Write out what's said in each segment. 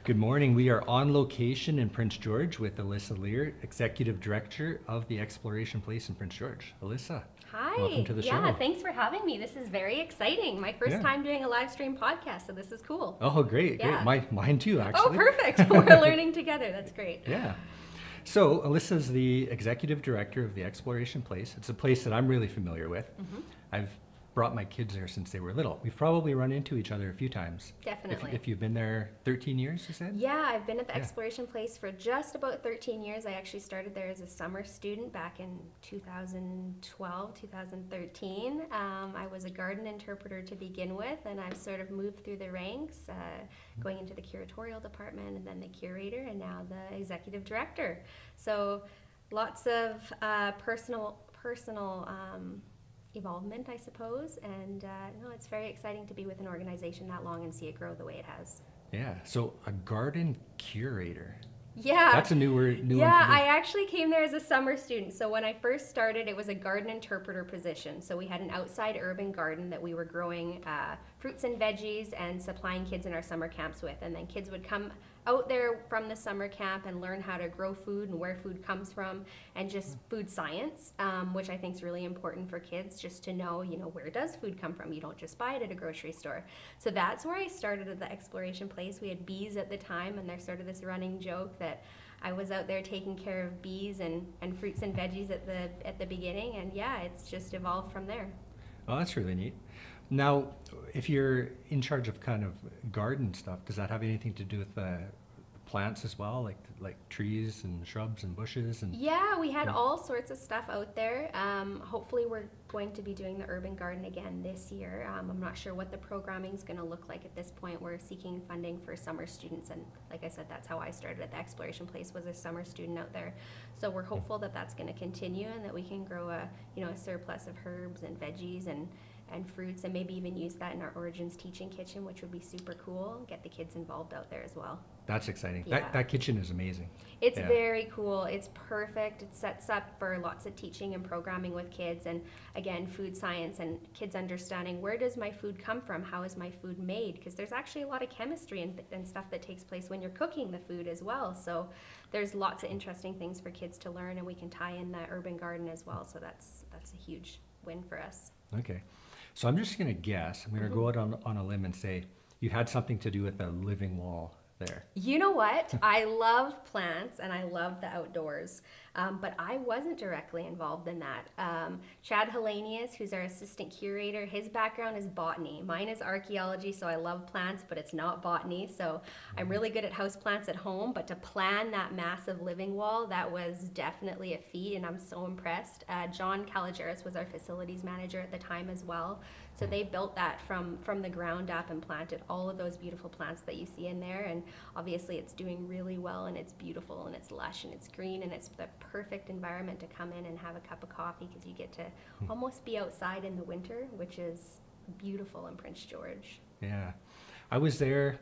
Good morning. We are on location in Prince George with Alyssa Liere, Executive Director of the Exploration Place in Prince George. Alyssa, welcome Hi. to the Yeah, show. thanks for having me. This is very exciting. My first Yeah. time doing a live stream podcast, so this is cool. Oh, great, great. Yeah. Mine too, Oh, actually. perfect. We're learning together. That's great. Yeah. So Alyssa's the Executive Director of the Exploration Place. It's a place that I'm really familiar with. I've brought my kids there since they were little. We've probably run into each other a few times. Definitely. If you've been there 13 years, you said? Yeah, I've been at the Yeah. Exploration Place for just about 13 years. I actually started there as a summer student back in 2012, 2013. I was a garden interpreter to begin with, and I've sort of moved through the ranks, going into the curatorial department and then the curator and now the executive director. So lots of personal evolvement, I suppose, and no, it's very exciting to be with an organization that long and see it grow the way it has. Yeah. So a garden curator. Yeah. That's a new word. Yeah, one for me. I actually came there as a summer student. So when I first started, it was a garden interpreter position. So we had an outside urban garden that we were growing fruits and veggies and supplying kids in our summer camps with. And then kids would come out there from the summer camp and learn how to grow food and where food comes from and just food science, which I think is really important for kids just to know, where does food come from? You don't just buy it at a grocery store. So that's where I started at the Exploration Place. We had bees at the time, and there's sort of this running joke that I was out there taking care of bees and fruits and veggies at the beginning, and yeah, it's just evolved from there. Oh, that's really neat. Now, if you're in charge of kind of garden stuff, does that have anything to do with the plants as well, like trees and shrubs and bushes? And Yeah, we had all sorts of stuff out there. Hopefully we're going to be doing the urban garden again this year. I'm not sure what the programming is going to look like at this point. We're seeking funding for summer students, and like I said, that's how I started at the Exploration Place, was a summer student out there. So we're hopeful that that's going to continue and that we can grow a surplus of herbs and veggies and fruits, and maybe even use that in our Origins teaching kitchen, which would be super cool. Get the kids involved out there as well. That's exciting. Yeah. That kitchen is amazing. It's Yeah. very cool. It's perfect. It sets up for lots of teaching and programming with kids, and again, food science and kids understanding, where does my food come from? How is my food made? Because there's actually a lot of chemistry and stuff that takes place when you're cooking the food as well. So there's lots of interesting things for kids to learn, and we can tie in the urban garden as well. So that's a huge win for us. Okay. So I'm just going to guess. I'm going to go out on a limb and say you had something to do with the living wall there. You know what? I love plants and I love the outdoors, but I wasn't directly involved in that. Chad Hellenius, who's our assistant curator, his background is botany. Mine is archaeology, so I love plants, but it's not botany. So I'm really good at houseplants at home, but to plan that massive living wall, that was definitely a feat, and I'm so impressed. John Caligeris was our facilities manager at the time as well. So they built that from the ground up and planted all of those beautiful plants that you see in there. And obviously it's doing really well, and it's beautiful and it's lush and it's green, and it's the perfect environment to come in and have a cup of coffee, because you get to almost be outside in the winter, which is beautiful in Prince George. Yeah. I was there,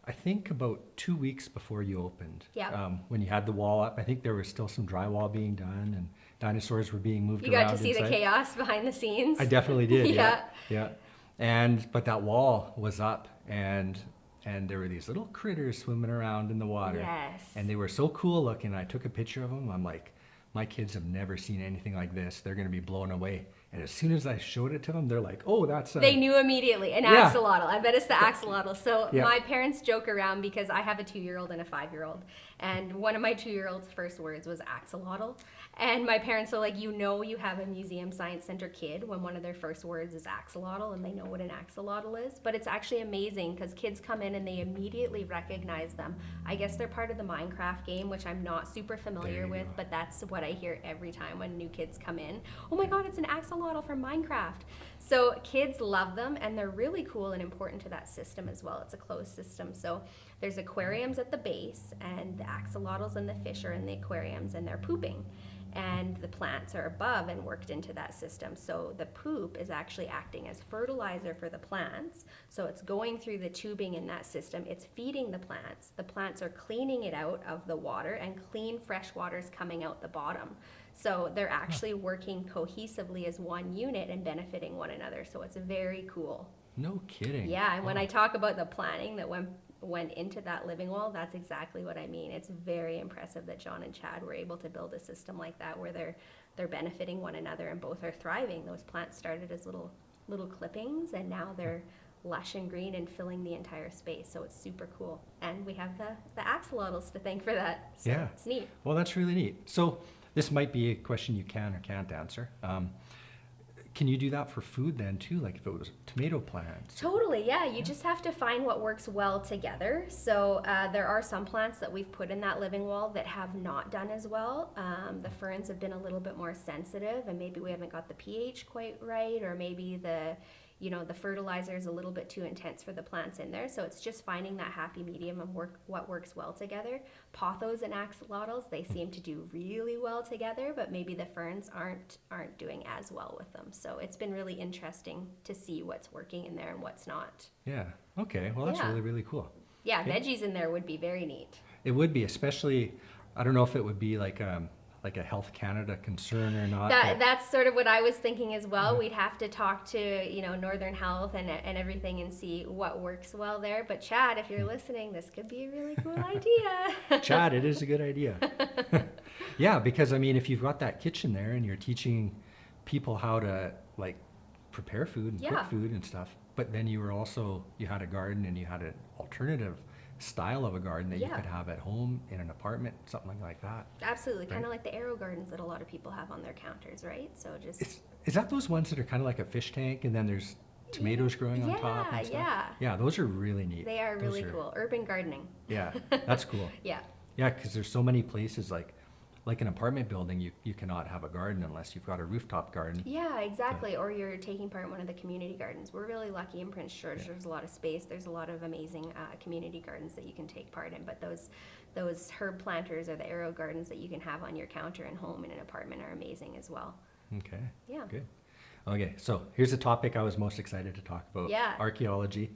I think, about 2 weeks before you opened. Yeah. When you had the wall up, I think there was still some drywall being done and dinosaurs were being moved You around got to see inside. the chaos behind the scenes. I definitely did. Yeah. Yeah. But that wall was up, and there were these little critters swimming around in the water. Yes. And they were so cool looking. I took a picture of them. I'm like, my kids have never seen anything like this. They're going to be blown away. And as soon as I showed it to them, they're like, oh, that's They knew immediately. An Yeah. axolotl. I bet it's the axolotl. So Yeah. my parents joke around because I have a 2-year-old and a 5-year-old. And one of my 2-year-old's first words was axolotl. And my parents are like, you have a museum science center kid when one of their first words is axolotl, and they know what an axolotl is. But it's actually amazing because kids come in and they immediately recognize them. I guess they're part of the Minecraft game, which I'm not super familiar with, but that's what I hear every time when new kids come in. Oh my God, it's an axolotl from Minecraft. So kids love them, and they're really cool and important to that system as well. It's a closed system. So there's aquariums at the base, and the axolotls and the fish are in the aquariums, and they're pooping. And the plants are above and worked into that system. So the poop is actually acting as fertilizer for the plants. So it's going through the tubing in that system. It's feeding the plants. The plants are cleaning it out of the water, and clean fresh water is coming out the bottom. So they're actually working cohesively as one unit and benefiting one another. So it's very cool. No kidding. Yeah, and when I talk about the planning that went went into that living wall, that's exactly what I mean. It's very impressive that John and Chad were able to build a system like that where they're benefiting one another and both are thriving. Those plants started as little clippings and now they're lush and green and filling the entire space. So it's super cool. And we have the axolotls to thank for that. So Yeah. it's neat. Well, that's really neat. So this might be a question you can or can't answer. Can you do that for food then too? Like if it was tomato plants? Totally, yeah. You just have to find what works well together. So there are some plants that we've put in that living wall that have not done as well. The ferns have been a little bit more sensitive, and maybe we haven't got the pH quite right, or maybe the fertilizer is a little bit too intense for the plants in there. So it's just finding that happy medium and what works well together. Pothos and axolotls, they seem to do really well together, but maybe the ferns aren't doing as well with them. So it's been really interesting to see what's working in there and what's not. Yeah. Okay. Well, that's Yeah. really, really cool. Yeah, Okay. veggies in there would be very neat. It would be, especially, I don't know if it would be like a Health Canada concern or not. That's sort of what I was thinking as well. We'd have to talk to Northern Health and everything and see what works well there. But Chad, if you're listening, this could be a really cool idea. Chad, it is a good idea. Yeah, because I mean, if you've got that kitchen there and you're teaching people how to like prepare food and Yeah. cook food and stuff, but then you had a garden and you had an alternative style of a garden that you Yeah. could have at home in an apartment, something like that. Absolutely, kind of Right. like the arrow gardens that a lot of people have on their counters, right? So just Is that those ones that are kind of like a fish tank and then there's tomatoes growing on top and stuff? Yeah. Yeah, those are really neat. They are Those really cool. Urban gardening. Yeah, that's cool. Yeah. Yeah, because there's so many places like an apartment building, you cannot have a garden unless you've got a rooftop garden. Yeah, exactly. Or you're taking part in one of the community gardens. We're really lucky in Prince George. Yeah. There's a lot of space. There's a lot of amazing community gardens that you can take part in. But those herb planters or the arrow gardens that you can have on your counter and home in an apartment are amazing as well. Okay, Yeah. good. Okay, so here's a topic I was most excited to talk about. Yeah. Archaeology.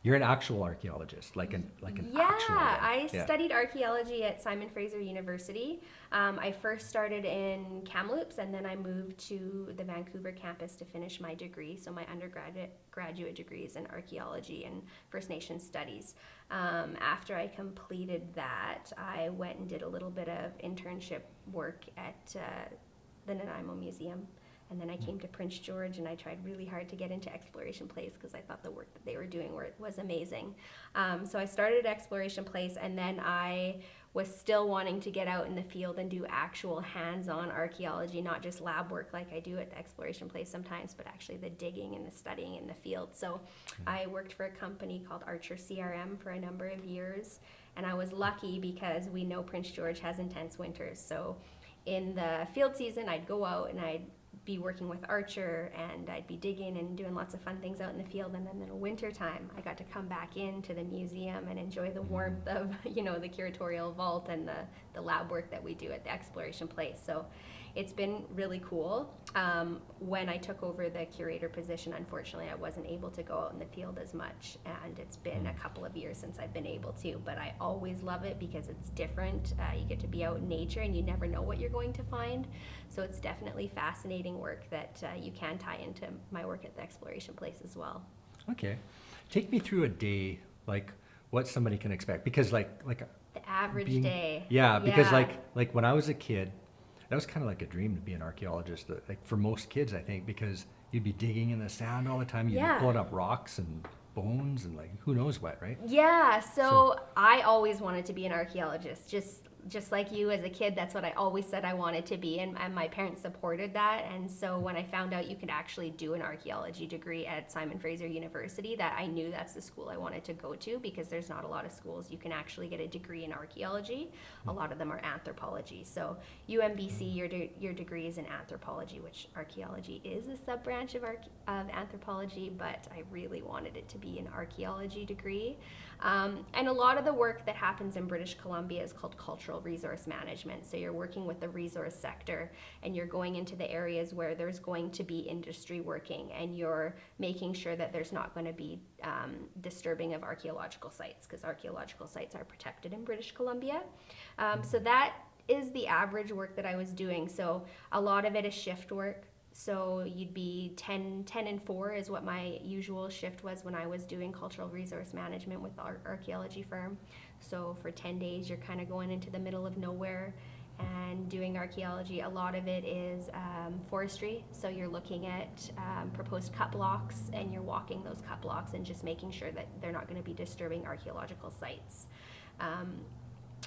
You're an actual archaeologist, like an Yeah, actual one. I Yeah. studied archaeology at Simon Fraser University. I first started in Kamloops, and then I moved to the Vancouver campus to finish my degree. So my graduate degree is in archaeology and First Nations studies. After I completed that, I went and did a little bit of internship work at the Nanaimo Museum. And then I came to Prince George and I tried really hard to get into Exploration Place because I thought the work that they were doing was amazing. So I started at Exploration Place, and then I was still wanting to get out in the field and do actual hands-on archaeology, not just lab work like I do at the Exploration Place sometimes, but actually the digging and the studying in the field. So I worked for a company called Archer CRM for a number of years, and I was lucky because we know Prince George has intense winters. So in the field season, I'd go out and I'd be working with Archer and I'd be digging and doing lots of fun things out in the field, and then in the winter time I got to come back into the museum and enjoy the warmth of the curatorial vault and the lab work that we do at the Exploration Place. So it's been really cool. When I took over the curator position, unfortunately I wasn't able to go out in the field as much, and it's been a couple of years since I've been able to, but I always love it because it's different. You get to be out in nature and you never know what you're going to find. So it's definitely fascinating work that you can tie into my work at the Exploration Place as well. Okay. Take me through a day, like what somebody can expect. Because like The average day. Yeah, because like when I was a kid, that was kind of like a dream to be an archaeologist. Like for most kids, I think, because you'd be digging in the sand all the time. You'd Yeah. be pulling up rocks and bones and like who knows what, right? Yeah, so I always wanted to be an archaeologist, just like you as a kid. That's what I always said I wanted to be, and my parents supported that. And so when I found out you could actually do an archaeology degree at Simon Fraser University, that I knew that's the school I wanted to go to, because there's not a lot of schools you can actually get a degree in archaeology. A lot of them are anthropology. So UMBC, your degree is in anthropology, which archaeology is a sub-branch of anthropology, but I really wanted it to be an archaeology degree. And a lot of the work that happens in British Columbia is called cultural resource management. So you're working with the resource sector, and you're going into the areas where there's going to be industry working, and you're making sure that there's not going to be disturbing of archaeological sites, because archaeological sites are protected in British Columbia. So that is the average work that I was doing. So a lot of it is shift work. So you'd be 10 and 4 is what my usual shift was when I was doing cultural resource management with our archaeology firm. So for 10 days, you're kind of going into the middle of nowhere and doing archaeology. A lot of it is forestry. So you're looking at proposed cut blocks, and you're walking those cut blocks and just making sure that they're not going to be disturbing archaeological sites.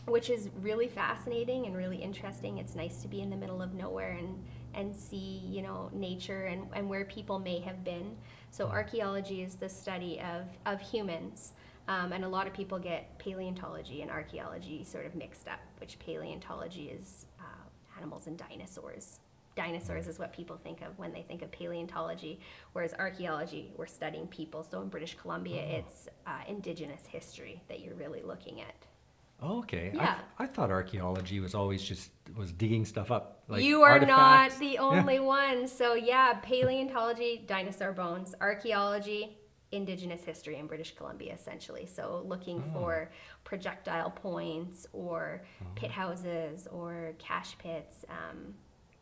Which is really fascinating and really interesting. It's nice to be in the middle of nowhere and see, you know, nature and where people may have been. So archaeology is the study of humans. And a lot of people get paleontology and archaeology sort of mixed up, which paleontology is animals and dinosaurs. Dinosaurs is what people think of when they think of paleontology, whereas archaeology, we're studying people. So in British Columbia, it's Indigenous history that you're really looking at. Oh, okay. Yeah. I thought archaeology was always just digging stuff up. Like You are artifacts. not the only one. So yeah, paleontology, dinosaur bones, archaeology, Indigenous history in British Columbia, essentially. So looking for projectile points or pit houses or cache pits,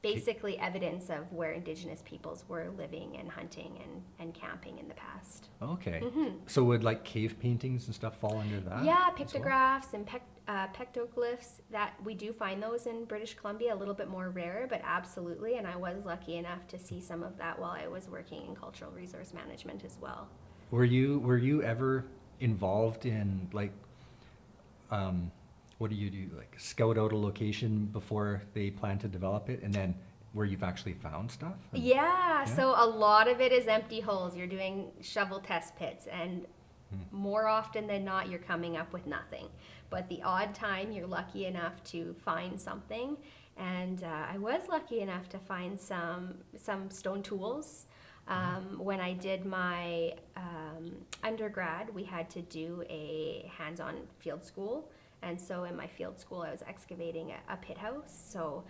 basically evidence of where Indigenous peoples were living and hunting and camping in the past. Okay. So would like cave paintings and stuff fall under that? Yeah, as well? pictographs and pectoglyphs, that we do find those in British Columbia, a little bit more rare, but absolutely. And I was lucky enough to see some of that while I was working in cultural resource management as well. Were you ever involved in like, what do you do? Like scout out a location before they plan to develop it, and then where you've actually found stuff? Yeah, so a lot of it is empty holes. You're doing shovel test pits, and more often than not, you're coming up with nothing. But the odd time, you're lucky enough to find something. And I was lucky enough to find some stone tools. When I did my undergrad, we had to do a hands-on field school. And so in my field school, I was excavating a pit house. So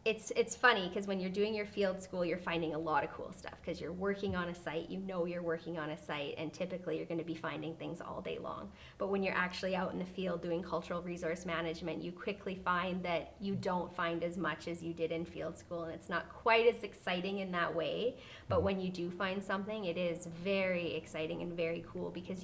it's funny because when you're doing your field school, you're finding a lot of cool stuff because you're working on a site, you know you're working on a site, and typically you're going to be finding things all day long. But when you're actually out in the field doing cultural resource management, you quickly find that you don't find as much as you did in field school, and it's not quite as exciting in that way. But when you do find something, it is very exciting and very cool because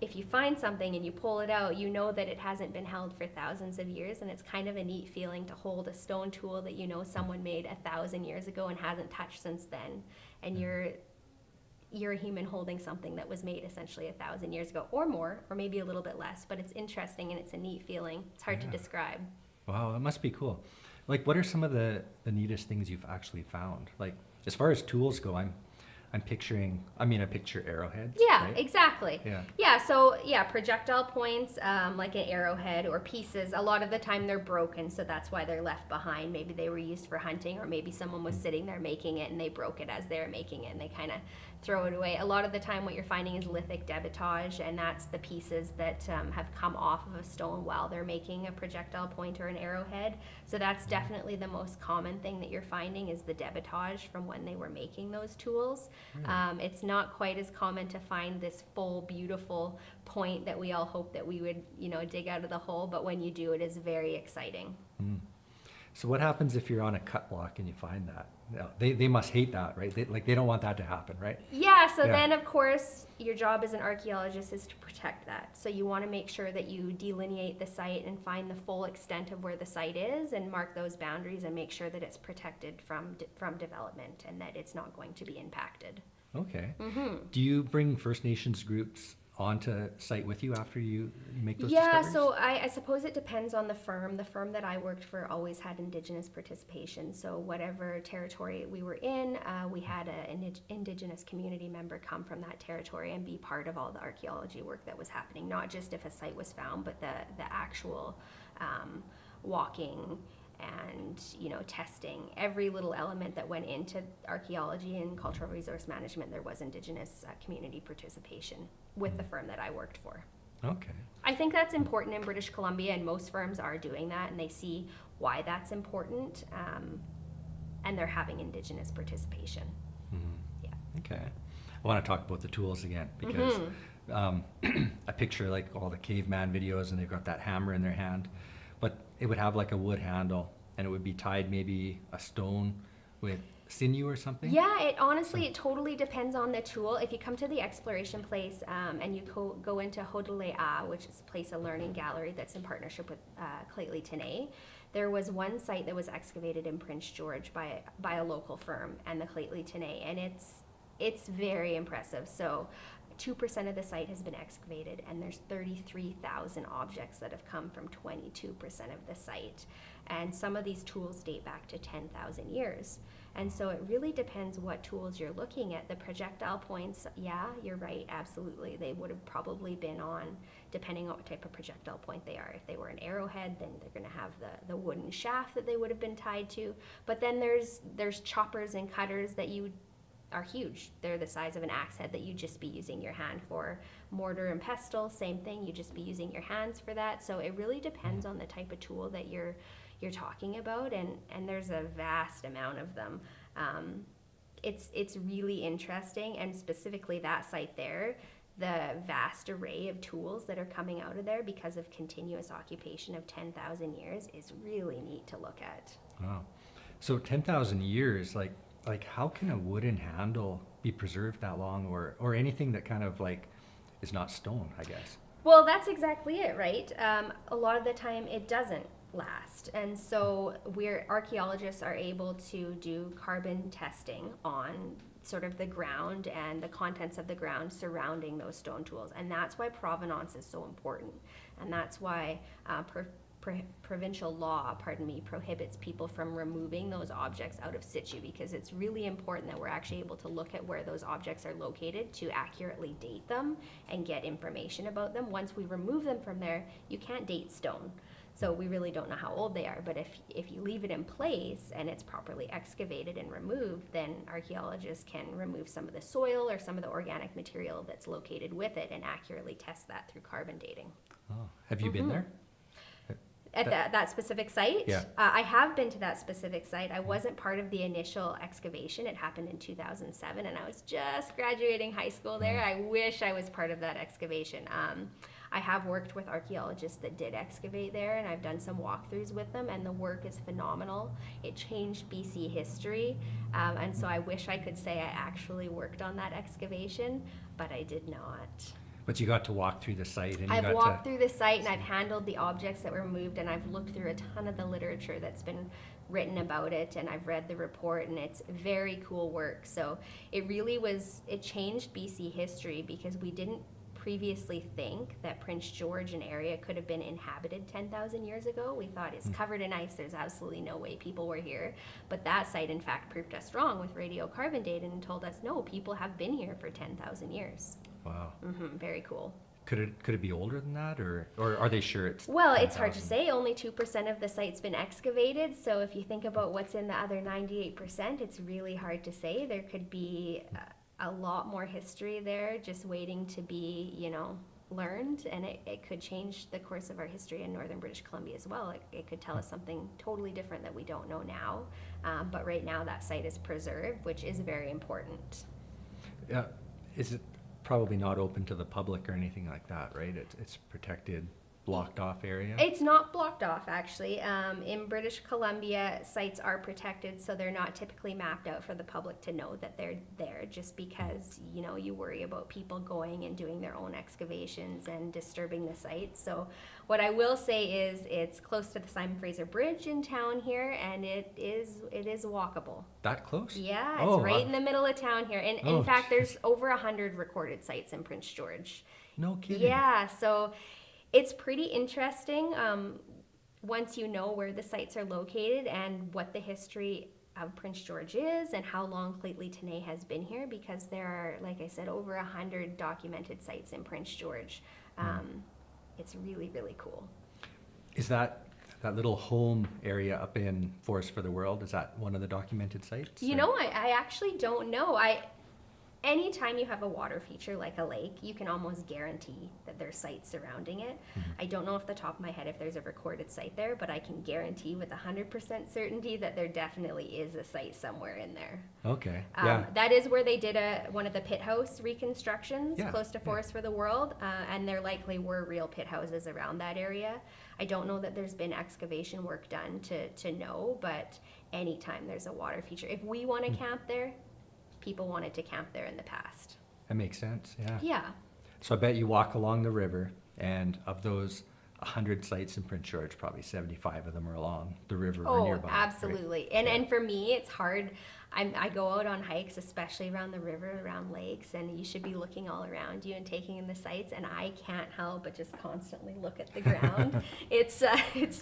if you find something and you pull it out, you know that it hasn't been held for thousands of years, and it's kind of a neat feeling to hold a stone tool that you know someone made 1,000 years ago and hasn't touched since then, and you're a human holding something that was made essentially 1,000 years ago or more, or maybe a little bit less, but it's interesting and it's a neat feeling. It's hard to describe. Wow, that must be cool. Like, what are some of the neatest things you've actually found? Like, as far as tools go, I picture arrowheads. Yeah, right? exactly. Yeah. So projectile points, like an arrowhead or pieces, a lot of the time they're broken, so that's why they're left behind. Maybe they were used for hunting, or maybe someone was sitting there making it and they broke it as they were making it and they kind of throw it away. A lot of the time what you're finding is lithic debitage, and that's the pieces that have come off of a stone while they're making a projectile point or an arrowhead. So that's definitely the most common thing that you're finding is the debitage from when they were making those tools. It's not quite as common to find this full, beautiful point that we all hope that we would, dig out of the hole, but when you do, it is very exciting. So what happens if you're on a cut block and you find that? They must hate that, right? They don't want that to happen, right? Yeah, so then of course your job as an archaeologist is to protect that. So you want to make sure that you delineate the site and find the full extent of where the site is and mark those boundaries and make sure that it's protected from development and that it's not going to be impacted. Okay. Do you bring First Nations groups onto site with you after you make those discoveries? So I suppose it depends on the firm. The firm that I worked for always had Indigenous participation. So whatever territory we were in, we had an Indigenous community member come from that territory and be part of all the archaeology work that was happening, not just if a site was found, but the actual walking and testing every little element that went into archaeology and cultural resource management. There was Indigenous community participation with the firm that I worked for. Okay. I think that's important in British Columbia, and most firms are doing that, and they see why that's important, and they're having Indigenous participation. Yeah. Okay. I want to talk about the tools again because I picture like all the caveman videos and they've got that hammer in their hand, but it would have like a wood handle and it would be tied maybe a stone with sinew or something? Yeah, it honestly, it totally depends on the tool. If you come to the exploration place and you go into Hodelea, which is a place, a learning gallery that's in partnership with Claytley Tenay, there was one site that was excavated in Prince George by a local firm and the Claytley Tenay, and it's very impressive. So 2% of the site has been excavated, and there's 33,000 objects that have come from 22% of the site. And some of these tools date back to 10,000 years. And so it really depends what tools you're looking at. The projectile points, yeah, you're right, absolutely. They would have probably been on, depending on what type of projectile point they are. If they were an arrowhead, then they're going to have the wooden shaft that they would have been tied to. But then there's choppers and cutters that are huge. They're the size of an axe head that you'd just be using your hand for. Mortar and pestle, same thing. You'd just be using your hands for that. So it really depends on the type of tool that you're talking about, and there's a vast amount of them. It's really interesting, and specifically that site there, the vast array of tools that are coming out of there because of continuous occupation of 10,000 years is really neat to look at. Wow. So 10,000 years, like how can a wooden handle be preserved that long, or anything that kind of like is not stone, I guess? Well, that's exactly it, right? A lot of the time it doesn't last, and so archaeologists are able to do carbon testing on sort of the ground and the contents of the ground surrounding those stone tools, and that's why provenance is so important, and that's why provincial law, prohibits people from removing those objects out of situ, because it's really important that we're actually able to look at where those objects are located to accurately date them and get information about them. Once we remove them from there, you can't date stone. So we really don't know how old they are, but if you leave it in place and it's properly excavated and removed, then archaeologists can remove some of the soil or some of the organic material that's located with it and accurately test that through carbon dating. Oh, have you been there? At that specific site? Yeah. I have been to that specific site. I wasn't part of the initial excavation. It happened in 2007, and I was just graduating high school there. I wish I was part of that excavation. I have worked with archaeologists that did excavate there, and I've done some walkthroughs with them, and the work is phenomenal. It changed BC history, and so I wish I could say I actually worked on that excavation, but I did not. But you got to walk through the site, and I've walked through the site, and I've handled the objects that were moved, and I've looked through a ton of the literature that's been written about it, and I've read the report, and it's very cool work. So it really it changed BC history, because we didn't previously think that Prince George and area could have been inhabited 10,000 years ago. We thought it's covered in ice, there's absolutely no way people were here. But that site, in fact, proved us wrong with radiocarbon dating and told us, no, people have been here for 10,000 years. Wow. Very cool. Could it be older than that, or are they sure it's? Well, 10,000? it's hard to say. Only 2% of the site's been excavated. So if you think about what's in the other 98%, it's really hard to say. There could be a lot more history there just waiting to be, learned, and it could change the course of our history in northern British Columbia as well. It could tell us something totally different that we don't know now. But right now that site is preserved, which is very important. Yeah. Is it probably not open to the public or anything like that, right? It's protected, blocked off area? It's not blocked off, actually. In British Columbia, sites are protected, so they're not typically mapped out for the public to know that they're there, just because, you worry about people going and doing their own excavations and disturbing the site. So what I will say is it's close to the Simon Fraser Bridge in town here, and it is walkable. That close? Yeah, it's right in the middle of town here. And in fact, there's over 100 recorded sites in Prince George. No kidding. Yeah, so it's pretty interesting once you know where the sites are located and what the history of Prince George is and how long Claytley Tenay has been here, because there are, like I said, over 100 documented sites in Prince George. It's really, really cool. Is that little home area up in Forest for the World, is that one of the documented sites? I actually don't know. anytime you have a water feature like a lake, you can almost guarantee that there's sites surrounding it. I don't know off the top of my head if there's a recorded site there, but I can guarantee with 100% certainty that there definitely is a site somewhere in there. Okay. Yeah. That is where they did one of the pit house reconstructions Yeah, close to yeah. Forest for the World, and there likely were real pit houses around that area. I don't know that there's been excavation work done to know, but anytime there's a water feature, if we want to camp there, people wanted to camp there in the past. That makes sense. Yeah. Yeah. So I bet you walk along the river, and of those 100 sites in Prince George, probably 75 of them are along the river or Oh, nearby. right? absolutely. And for me, it's hard. I go out on hikes, especially around the river, around lakes, and you should be looking all around you and taking in the sights. And I can't help but just constantly look at the ground. It's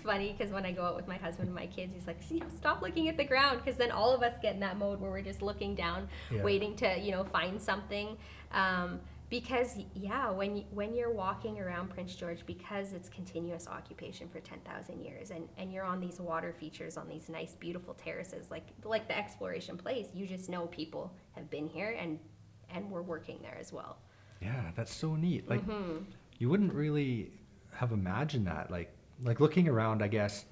funny because when I go out with my husband and my kids, he's like, "See, stop looking at the ground," because then all of us get in that mode where we're just looking down, Yeah. waiting to find something. Because when you're walking around Prince George, because it's continuous occupation for 10,000 years, and you're on these water features, on these nice, beautiful terraces, like the exploration place, you just know people have been here and we're working there as well. Yeah, that's so neat. Like, you wouldn't really have imagined that. Like looking around, I guess,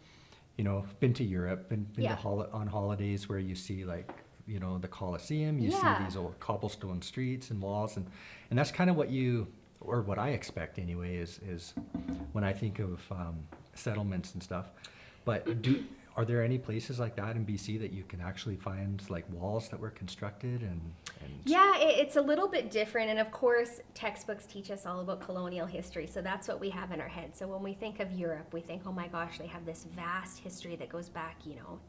been to Europe, been Yeah. to on holidays where you see the Colosseum, you Yeah. see these old cobblestone streets and walls, and that's kind of what I expect anyway, is when I think of settlements and stuff. But are there any places like that in BC that you can actually find like walls that were constructed and Yeah, it's a little bit different, and of course, textbooks teach us all about colonial history, so that's what we have in our head. So when we think of Europe, we think, oh my gosh, they have this vast history that goes back,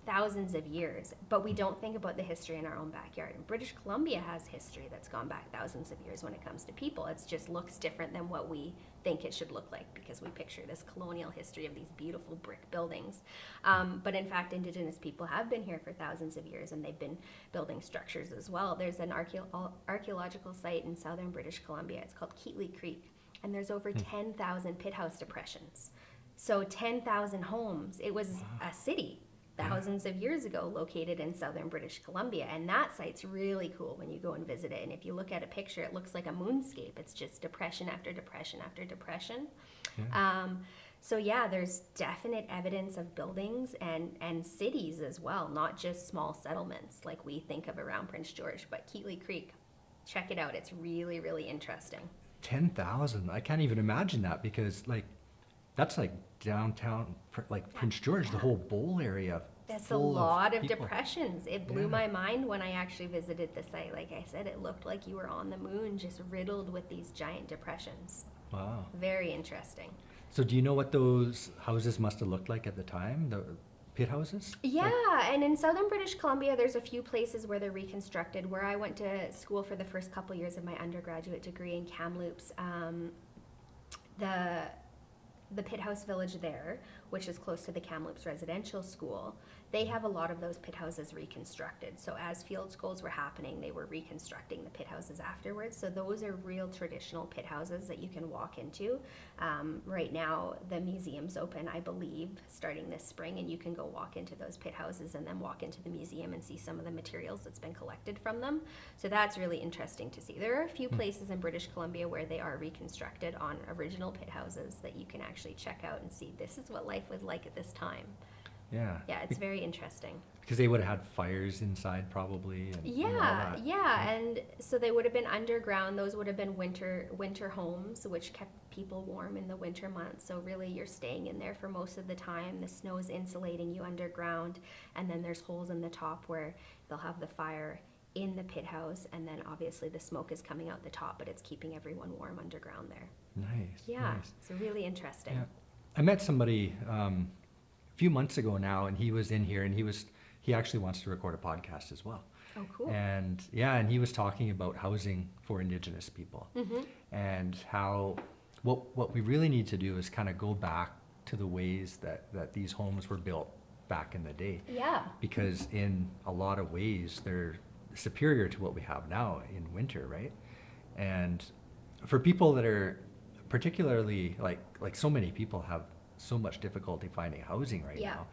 thousands of years, but we don't think about the history in our own backyard. And British Columbia has history that's gone back thousands of years when it comes to people. It just looks different than what we think it should look like because we picture this colonial history of these beautiful brick buildings. But in fact, Indigenous people have been here for thousands of years, and they've been building structures as well. There's an archaeological site in southern British Columbia. It's called Keatley Creek, and there's over 10,000 pit house depressions. So 10,000 homes. It was a city thousands of years ago located in southern British Columbia, and that site's really cool when you go and visit it. And if you look at a picture, it looks like a moonscape. It's just depression after depression after depression. So yeah, there's definite evidence of buildings and cities as well, not just small settlements like we think of around Prince George, but Keatley Creek, check it out. It's really, really interesting. 10,000? I can't even imagine that, because that's like downtown, like Prince George, the whole bowl area. That's a full lot of people. depressions. It blew my mind when I actually visited the site. Like I said, it looked like you were on the moon, just riddled with these giant depressions. Wow. Very interesting. So do you know what those houses must have looked like at the time? The pit houses? Yeah, and in southern British Columbia, there's a few places where they're reconstructed. Where I went to school for the first couple years of my undergraduate degree in Kamloops, the pit house village there, which is close to the Kamloops residential school, they have a lot of those pit houses reconstructed. So as field schools were happening, they were reconstructing the pit houses afterwards. So those are real traditional pit houses that you can walk into. Right now, the museum's open, I believe, starting this spring, and you can go walk into those pit houses and then walk into the museum and see some of the materials that's been collected from them. So that's really interesting to see. There are a few places in British Columbia where they are reconstructed on original pit houses that you can actually check out and see this is what life was like at this time. Yeah. Yeah, it's very interesting. Because they would have had fires inside probably. And all Yeah, that. yeah, and so they would have been underground. Those would have been winter homes, which kept people warm in the winter months. So really, you're staying in there for most of the time. The snow is insulating you underground, and then there's holes in the top where they'll have the fire in the pit house, and then obviously the smoke is coming out the top, but it's keeping everyone warm underground there. Nice. Yeah, Nice. it's really interesting. Yeah. I met somebody a few months ago now, and he was in here, and he actually wants to record a podcast as well. Oh, cool. And yeah, and he was talking about housing for Indigenous people, and how what we really need to do is kind of go back to the ways that these homes were built back in the day. Yeah. Because in a lot of ways they're superior to what we have now in winter, right? And for people that are particularly like so many people have so much difficulty finding housing right Yeah. now,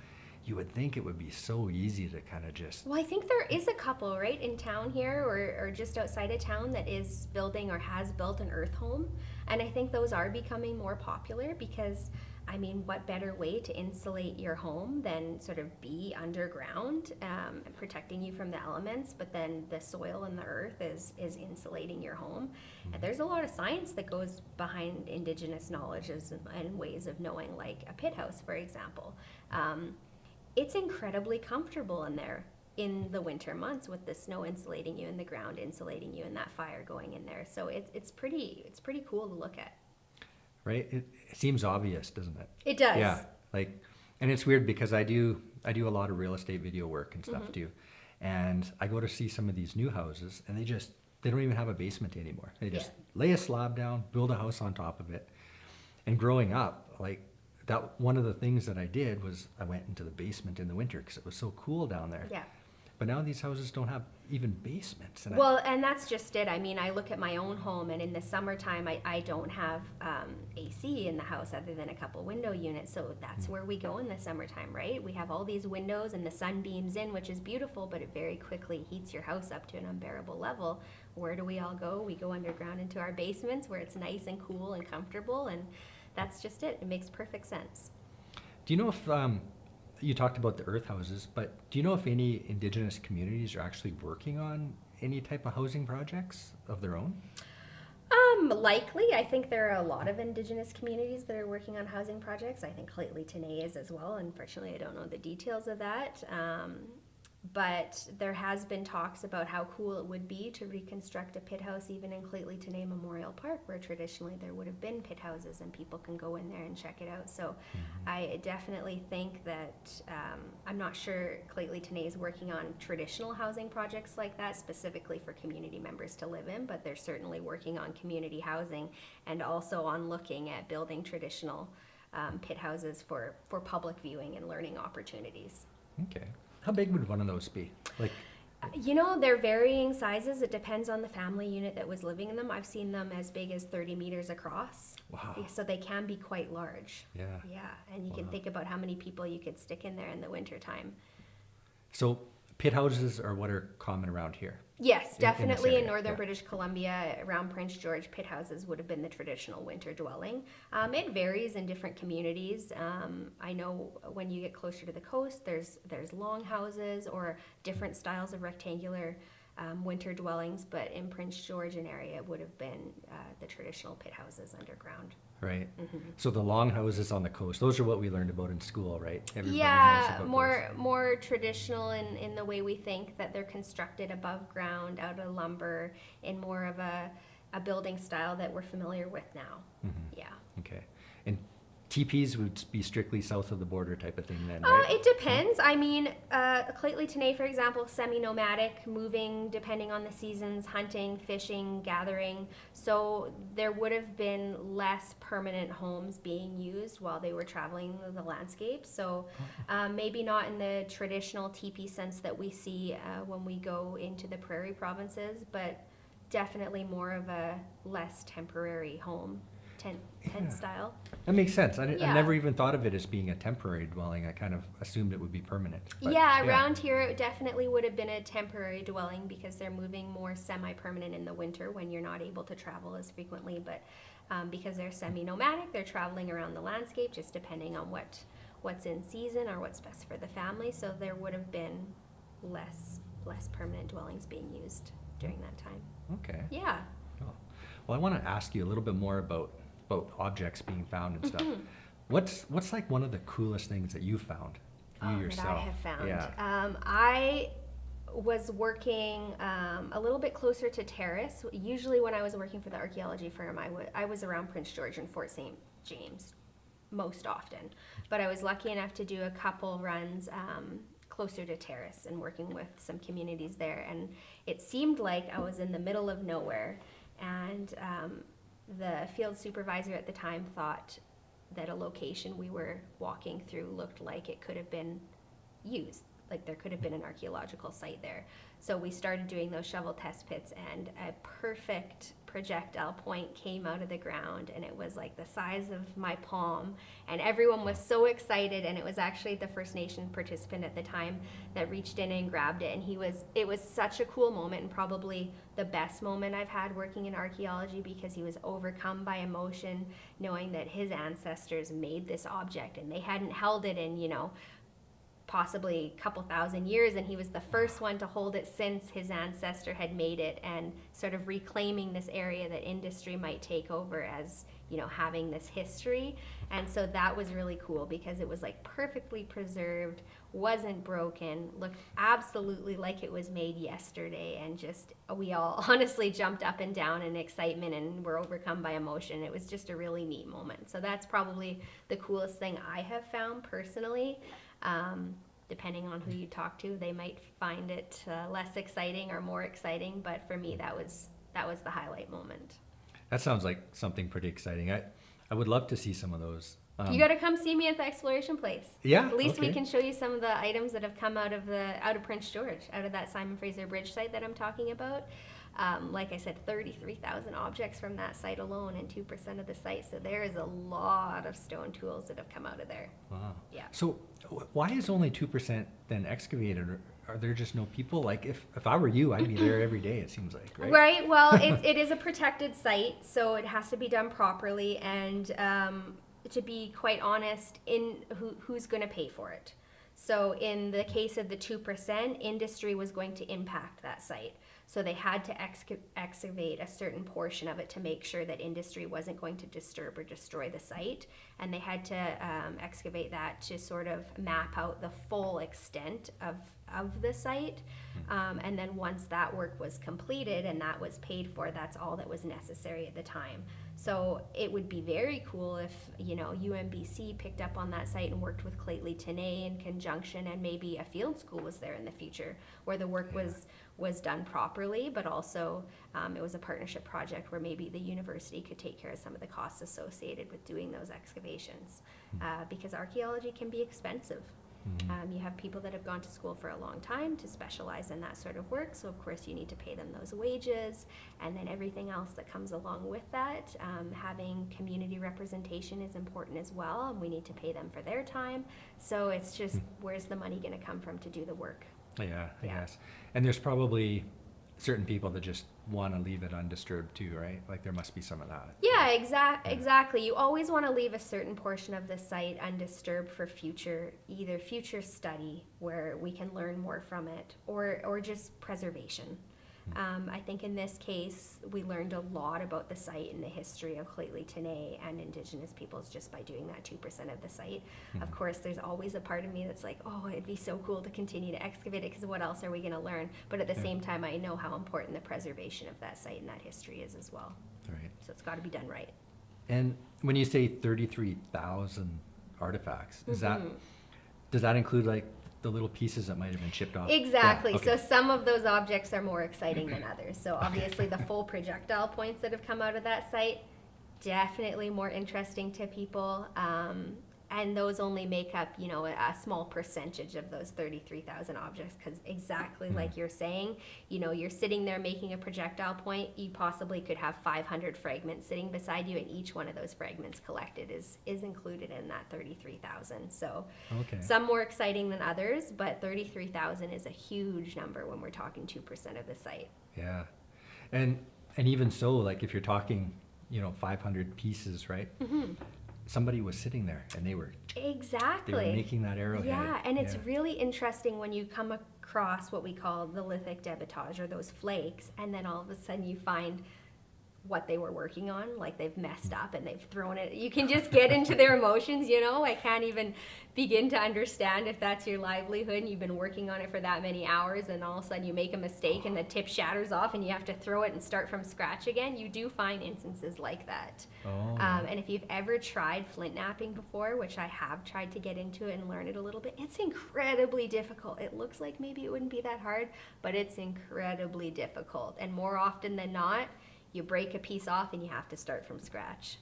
you would think it would be so easy to kind of just, Well, I think there is a couple, right, in town here or just outside of town that is building or has built an earth home. And I think those are becoming more popular because, I mean, what better way to insulate your home than sort of be underground, and protecting you from the elements, but then the soil and the earth is insulating your home. And there's a lot of science that goes behind Indigenous knowledges and ways of knowing, like a pit house, for example. It's incredibly comfortable in there in the winter months with the snow insulating you and the ground insulating you and that fire going in there. So it's pretty cool to look at. right? It seems obvious, doesn't it? It does. Yeah, like, and it's weird because I do a lot of real estate video work and stuff too, and I go to see some of these new houses, and they don't even have a basement anymore. They just lay a slab down, build a house on top of it. And growing up, like that, one of the things that I did was I went into the basement in the winter because it was so cool down there. Yeah. But now these houses don't have even basements. And Well, and that's just it. I mean, I look at my own home, and in the summertime, I don't have AC in the house other than a couple window units. So that's where we go in the summertime, right? We have all these windows, and the sun beams in, which is beautiful, but it very quickly heats your house up to an unbearable level. Where do we all go? We go underground into our basements where it's nice and cool and comfortable, and that's just it. It makes perfect sense. do you know if you talked about the earth houses, but do you know if any Indigenous communities are actually working on any type of housing projects of their own? Likely, I think there are a lot of Indigenous communities that are working on housing projects. I think Clayton Tenay is as well. Unfortunately, I don't know the details of that. But there has been talks about how cool it would be to reconstruct a pit house even in Clayton Tenay Memorial Park, where traditionally there would have been pit houses and people can go in there and check it out. So I definitely think that, I'm not sure Clayton Tenay is working on traditional housing projects like that specifically for community members to live in, but they're certainly working on community housing and also on looking at building traditional pit houses for public viewing and learning opportunities. Okay. How big would one of those be? Like, You know, they're varying sizes. It depends on the family unit that was living in them. I've seen them as big as 30 meters across. wow. So they can be quite large. Yeah. Yeah, and you can think about how many people you could stick in there in the wintertime. So pit houses are what are common around here. Yes, this definitely in area, northern yeah. British Columbia, around Prince George, pit houses would have been the traditional winter dwelling. It varies in different communities. I know when you get closer to the coast, there's long houses or different styles of rectangular winter dwellings, but in Prince George and area, it would have been the traditional pit houses underground. Right. So the long houses on the coast, those are what we learned about in school, right? Everybody knows Yeah, about more traditional in the way we think that they're constructed above ground, out of lumber, in more of a building style that we're familiar with now. Yeah. those. Okay. And teepees would be strictly south of the border type of thing then, right? It depends. I mean, Clayton Tenay, for example, semi-nomadic, moving depending on the seasons, hunting, fishing, gathering. So there would have been less permanent homes being used while they were traveling the landscape. So maybe not in the traditional teepee sense that we see when we go into the prairie provinces, but definitely more of a less temporary home, tent style. That makes sense. I Yeah. never even thought of it as being a temporary dwelling. I kind of assumed it would be permanent. But, Yeah, around here it definitely would have been a temporary dwelling because they're moving more semi-permanent in the winter when you're not able to travel as frequently. But because they're semi-nomadic, they're traveling around the landscape just depending on what's in season or what's best for the family. So there would have been less permanent dwellings being used during that time. Okay. Yeah. Oh. Well, I want to ask you a little bit more about objects being found and stuff. What's like one of the coolest things that you found? You yourself. That I have found. Yeah. I was working a little bit closer to Terrace. Usually when I was working for the archaeology firm, I was around Prince George and Fort St. James most often. But I was lucky enough to do a couple runs closer to Terrace and working with some communities there. And it seemed like I was in the middle of nowhere. And the field supervisor at the time thought that a location we were walking through looked like it could have been used like there could have been an archaeological site there. So we started doing those shovel test pits, and a perfect projectile point came out of the ground, and it was like the size of my palm, and everyone was so excited. And it was actually the First Nation participant at the time that reached in and grabbed it, and it was such a cool moment, and probably the best moment I've had working in archaeology, because he was overcome by emotion knowing that his ancestors made this object, and they hadn't held it in, possibly a couple thousand years, and he was the first one to hold it since his ancestor had made it, and sort of reclaiming this area that industry might take over as, having this history. And so that was really cool, because it was like perfectly preserved, wasn't broken, looked absolutely like it was made yesterday, and just we all honestly jumped up and down in excitement and were overcome by emotion. It was just a really neat moment. So that's probably the coolest thing I have found personally. Depending on who you talk to, they might find it less exciting or more exciting, but for me, that was the highlight moment. That sounds like something pretty exciting. I would love to see some of those. You got to come see me at the exploration place. Yeah, At least okay. we can show you some of the items that have come out of Prince George, out of that Simon Fraser Bridge site that I'm talking about. Like I said, 33,000 objects from that site alone, and 2% of the site. So there is a lot of stone tools that have come out of there. Wow. Yeah. So why is only 2% then excavated? Or are there just no people? Like if I were you, I'd be there every day, it seems like, right? Right. Well, it is a protected site, so it has to be done properly. And to be quite honest, who's going to pay for it? So in the case of the 2%, industry was going to impact that site. So they had to excavate a certain portion of it to make sure that industry wasn't going to disturb or destroy the site. And they had to excavate that to sort of map out the full extent of the site. And then once that work was completed and that was paid for, that's all that was necessary at the time. So it would be very cool if, UMBC picked up on that site and worked with Claytley Tenay in conjunction, and maybe a field school was there in the future where the work was done properly, but also it was a partnership project where maybe the university could take care of some of the costs associated with doing those excavations, because archaeology can be expensive. You have people that have gone to school for a long time to specialize in that sort of work, so of course you need to pay them those wages, and then everything else that comes along with that. Having community representation is important as well, and we need to pay them for their time. So it's just, where's the money going to come from to do the work? Yeah, I guess. And there's probably certain people that just want to leave it undisturbed too, right? Like there must be some of that. Yeah, exactly. You always want to leave a certain portion of the site undisturbed for either future study where we can learn more from it, or just preservation. I think in this case, we learned a lot about the site and the history of Claytley Tenay and Indigenous peoples just by doing that 2% of the site. Of course, there's always a part of me that's like, oh, it'd be so cool to continue to excavate it, because what else are we going to learn? But at the same time, I know how important the preservation of that site and that history is as well. Right. So it's got to be done right. And when you say 33,000 artifacts, does that include like the little pieces that might have been chipped off? Exactly. Yeah, okay. So some of those objects are more exciting than others. So obviously the full projectile points that have come out of that site, definitely more interesting to people. And those only make up, a small percentage of those 33,000 objects, because exactly like you're saying, you're sitting there making a projectile point, you possibly could have 500 fragments sitting beside you, and each one of those fragments collected is included in that 33,000. So some more exciting than others, but 33,000 is a huge number when we're talking 2% of the site. Yeah. And even so, like if you're talking, 500 pieces, right? Somebody was sitting there and they were making that arrowhead. Yeah, and it's really interesting when you come across what we call the lithic debitage, or those flakes, and then all of a sudden you find what they were working on, like they've messed up and they've thrown it. You can just get into their emotions, I can't even begin to understand if that's your livelihood and you've been working on it for that many hours, and all of a sudden you make a mistake and the tip shatters off and you have to throw it and start from scratch again. You do find instances like that. And if you've ever tried flint knapping before, which I have tried to get into it and learn it a little bit, it's incredibly difficult. It looks like maybe it wouldn't be that hard, but it's incredibly difficult. And more often than not, you break a piece off and you have to start from scratch.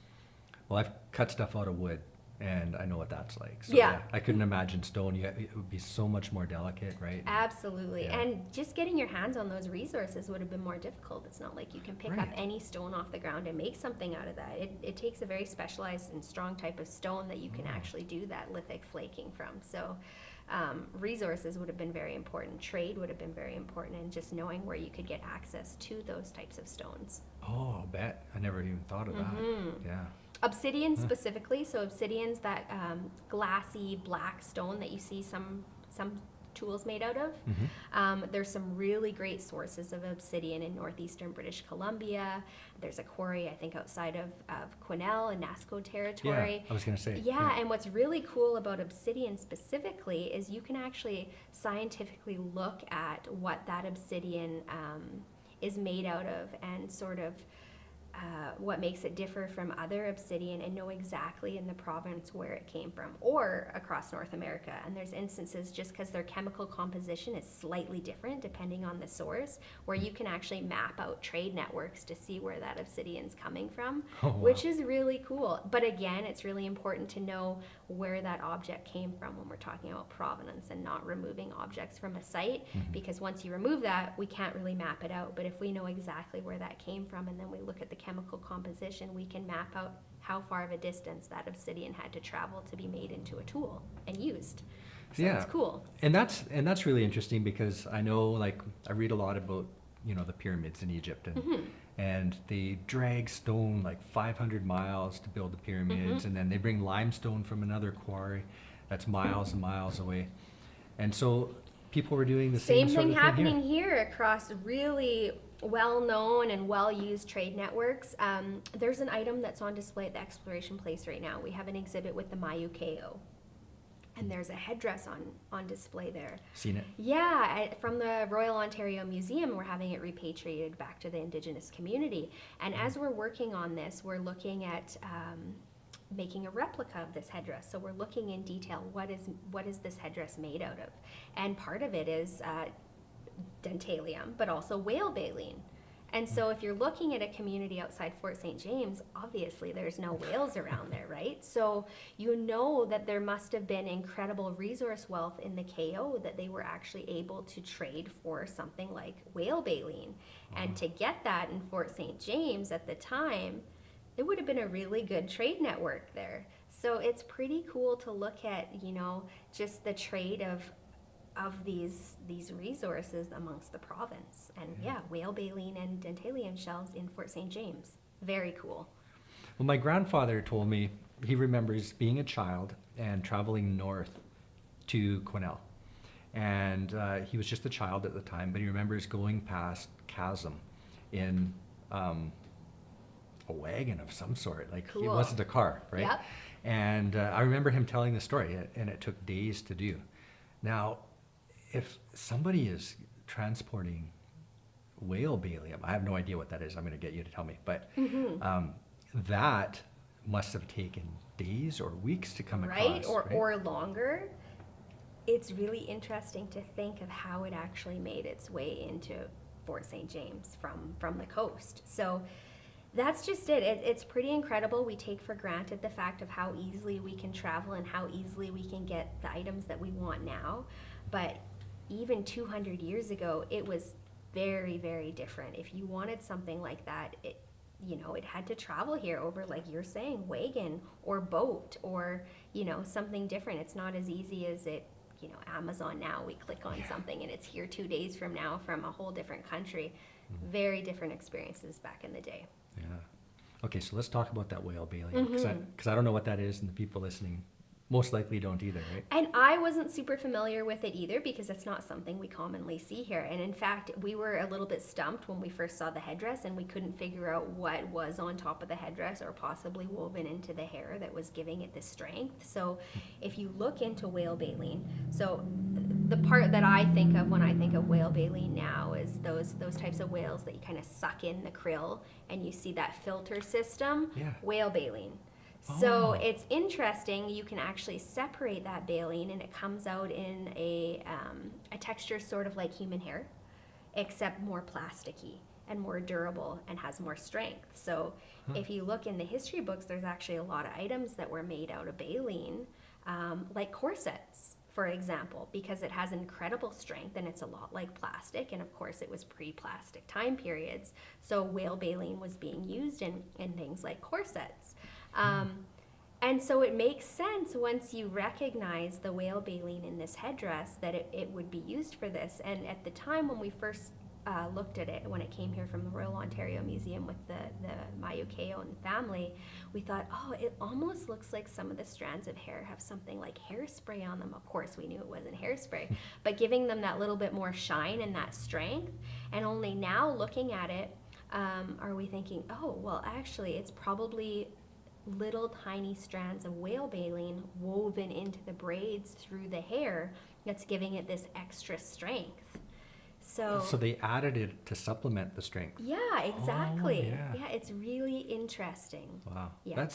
Well, I've cut stuff out of wood, and I know what that's like. So, Yeah. I couldn't imagine stone. It would be so much more delicate, right? Absolutely. Yeah. And just getting your hands on those resources would have been more difficult. It's not like you can pick up Right. any stone off the ground and make something out of that. It takes a very specialized and strong type of stone that you can actually do that lithic flaking from. So resources would have been very important. Trade would have been very important, and just knowing where you could get access to those types of stones. Oh, I'll bet. I never even thought of that. Yeah. Obsidian specifically, so obsidian's that glassy black stone that you see some tools made out of. There's some really great sources of obsidian in northeastern British Columbia. There's a quarry, I think, outside of Quesnel in Nasco territory. Yeah, I was going to say. Yeah, and what's really cool about obsidian specifically is you can actually scientifically look at what that obsidian is made out of, and sort of what makes it differ from other obsidian, and know exactly in the province where it came from, or across North America. And there's instances, just because their chemical composition is slightly different depending on the source, where you can actually map out trade networks to see where that obsidian's coming from. Oh, wow. Which is really cool. But again, it's really important to know where that object came from when we're talking about provenance, and not removing objects from a site, because once you remove that, we can't really map it out. But if we know exactly where that came from, and then we look at the chemical composition, we can map out how far of a distance that obsidian had to travel to be made into a tool and used. So Yeah. it's cool. And that's really interesting, because I know, like, I read a lot about, the pyramids in Egypt, and they drag stone like 500 miles to build the pyramids, and then they bring limestone from another quarry that's miles and miles away. And so people were doing the same Same sort thing of thing happening here. here across really well-known and well-used trade networks. There's an item that's on display at the Exploration Place right now. We have an exhibit with the Mayu KO, and there's a headdress on display there. Seen it? Yeah, from the Royal Ontario Museum. We're having it repatriated back to the Indigenous community. And as we're working on this, we're looking at making a replica of this headdress. So we're looking in detail, what is this headdress made out of? And part of it is dentalium, but also whale baleen. And so if you're looking at a community outside Fort St. James, obviously there's no whales around there, right? So you know that there must have been incredible resource wealth in the KO, that they were actually able to trade for something like whale baleen. And to get that in Fort St. James at the time, it would have been a really good trade network there. So it's pretty cool to look at, just the trade of these resources amongst the province. And whale baleen and dentalium shells in Fort St. James. Very cool. Well, my grandfather told me he remembers being a child and traveling north to Quesnel. And he was just a child at the time, but he remembers going past Chasm in a wagon of some sort. Like, Cool. It wasn't a car, right? Yep. And I remember him telling the story, and it took days to do. Now, if somebody is transporting whale baleen, I have no idea what that is. I'm going to get you to tell me. But that must have taken days or weeks to come Right? across. Or longer. It's really interesting to think of how it actually made its way into Fort St. James from the coast. So that's just it. It's pretty incredible. We take for granted the fact of how easily we can travel and how easily we can get the items that we want now. But even 200 years ago, it was very, very different. If you wanted something like that, it had to travel here over, like you're saying, wagon or boat or, something different. It's not as easy as it, Amazon now. We click on something and it's here 2 days from now from a whole different country. Very different experiences back in the day. Yeah. Okay, so let's talk about that whale baleen, because I don't know what that is, and the people listening most likely don't either, right? And I wasn't super familiar with it either, because it's not something we commonly see here. And in fact, we were a little bit stumped when we first saw the headdress, and we couldn't figure out what was on top of the headdress or possibly woven into the hair that was giving it the strength. So if you look into whale baleen, so the part that I think of when I think of whale baleen now is those types of whales that you kind of suck in the krill and you see that filter system. Yeah. Whale baleen. Oh. So it's interesting. You can actually separate that baleen, and it comes out in a texture sort of like human hair, except more plasticky. and more durable and has more strength. So if you look in the history books, there's actually a lot of items that were made out of baleen, like corsets, for example, because it has incredible strength and it's a lot like plastic. And of course, it was pre-plastic time periods. So whale baleen was being used in things like corsets. And so it makes sense once you recognize the whale baleen in this headdress that it would be used for this. And at the time when we first looked at it, when it came here from the Royal Ontario Museum with the Mayukeo and family, we thought, oh, it almost looks like some of the strands of hair have something like hairspray on them. Of course, we knew it wasn't hairspray, but giving them that little bit more shine and that strength. And only now looking at it, are we thinking, oh, well, actually, it's probably little tiny strands of whale baleen woven into the braids through the hair that's giving it this extra strength. So they added it to supplement the strength. Yeah, exactly. Oh, yeah. It's really interesting. Wow. Yeah.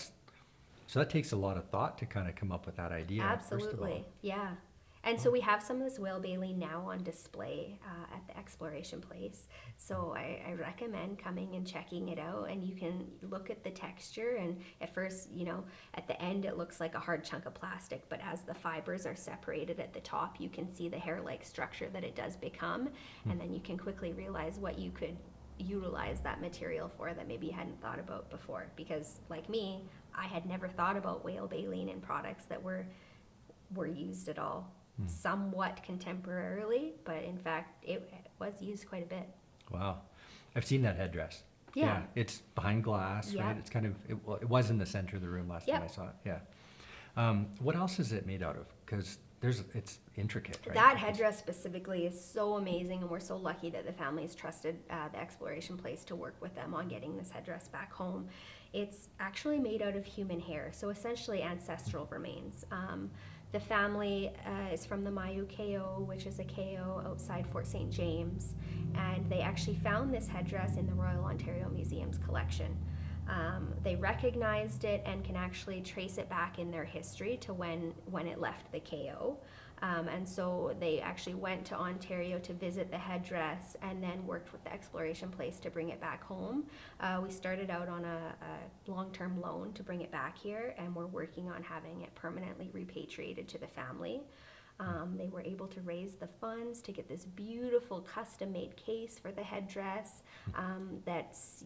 So that takes a lot of thought to kind of come up with that idea. Absolutely. First of all. Yeah. And so we have some of this whale baleen now on display at the exploration place. So I recommend coming and checking it out, and you can look at the texture. And at first, at the end it looks like a hard chunk of plastic, but as the fibers are separated at the top, you can see the hair-like structure that it does become. And then you can quickly realize what you could utilize that material for that maybe you hadn't thought about before. Because like me, I had never thought about whale baleen in products that were used at all. Somewhat contemporarily, but in fact it was used quite a bit. Wow. I've seen that headdress. Yeah. It's behind glass, right? It's kind of, it was in the center of the room last time I saw it. Yeah. What else is it made out of? Because it's intricate, right? That headdress specifically is so amazing, and we're so lucky that the family's trusted the exploration place to work with them on getting this headdress back home. It's actually made out of human hair, so essentially ancestral remains. The family is from the Mayukeo, which is a KO outside Fort St. James, and they actually found this headdress in the Royal Ontario Museum's collection. They recognized it and can actually trace it back in their history to when it left the KO. And so they actually went to Ontario to visit the headdress and then worked with the exploration place to bring it back home. We started out on a long-term loan to bring it back here, and we're working on having it permanently repatriated to the family. They were able to raise the funds to get this beautiful custom-made case for the headdress that's,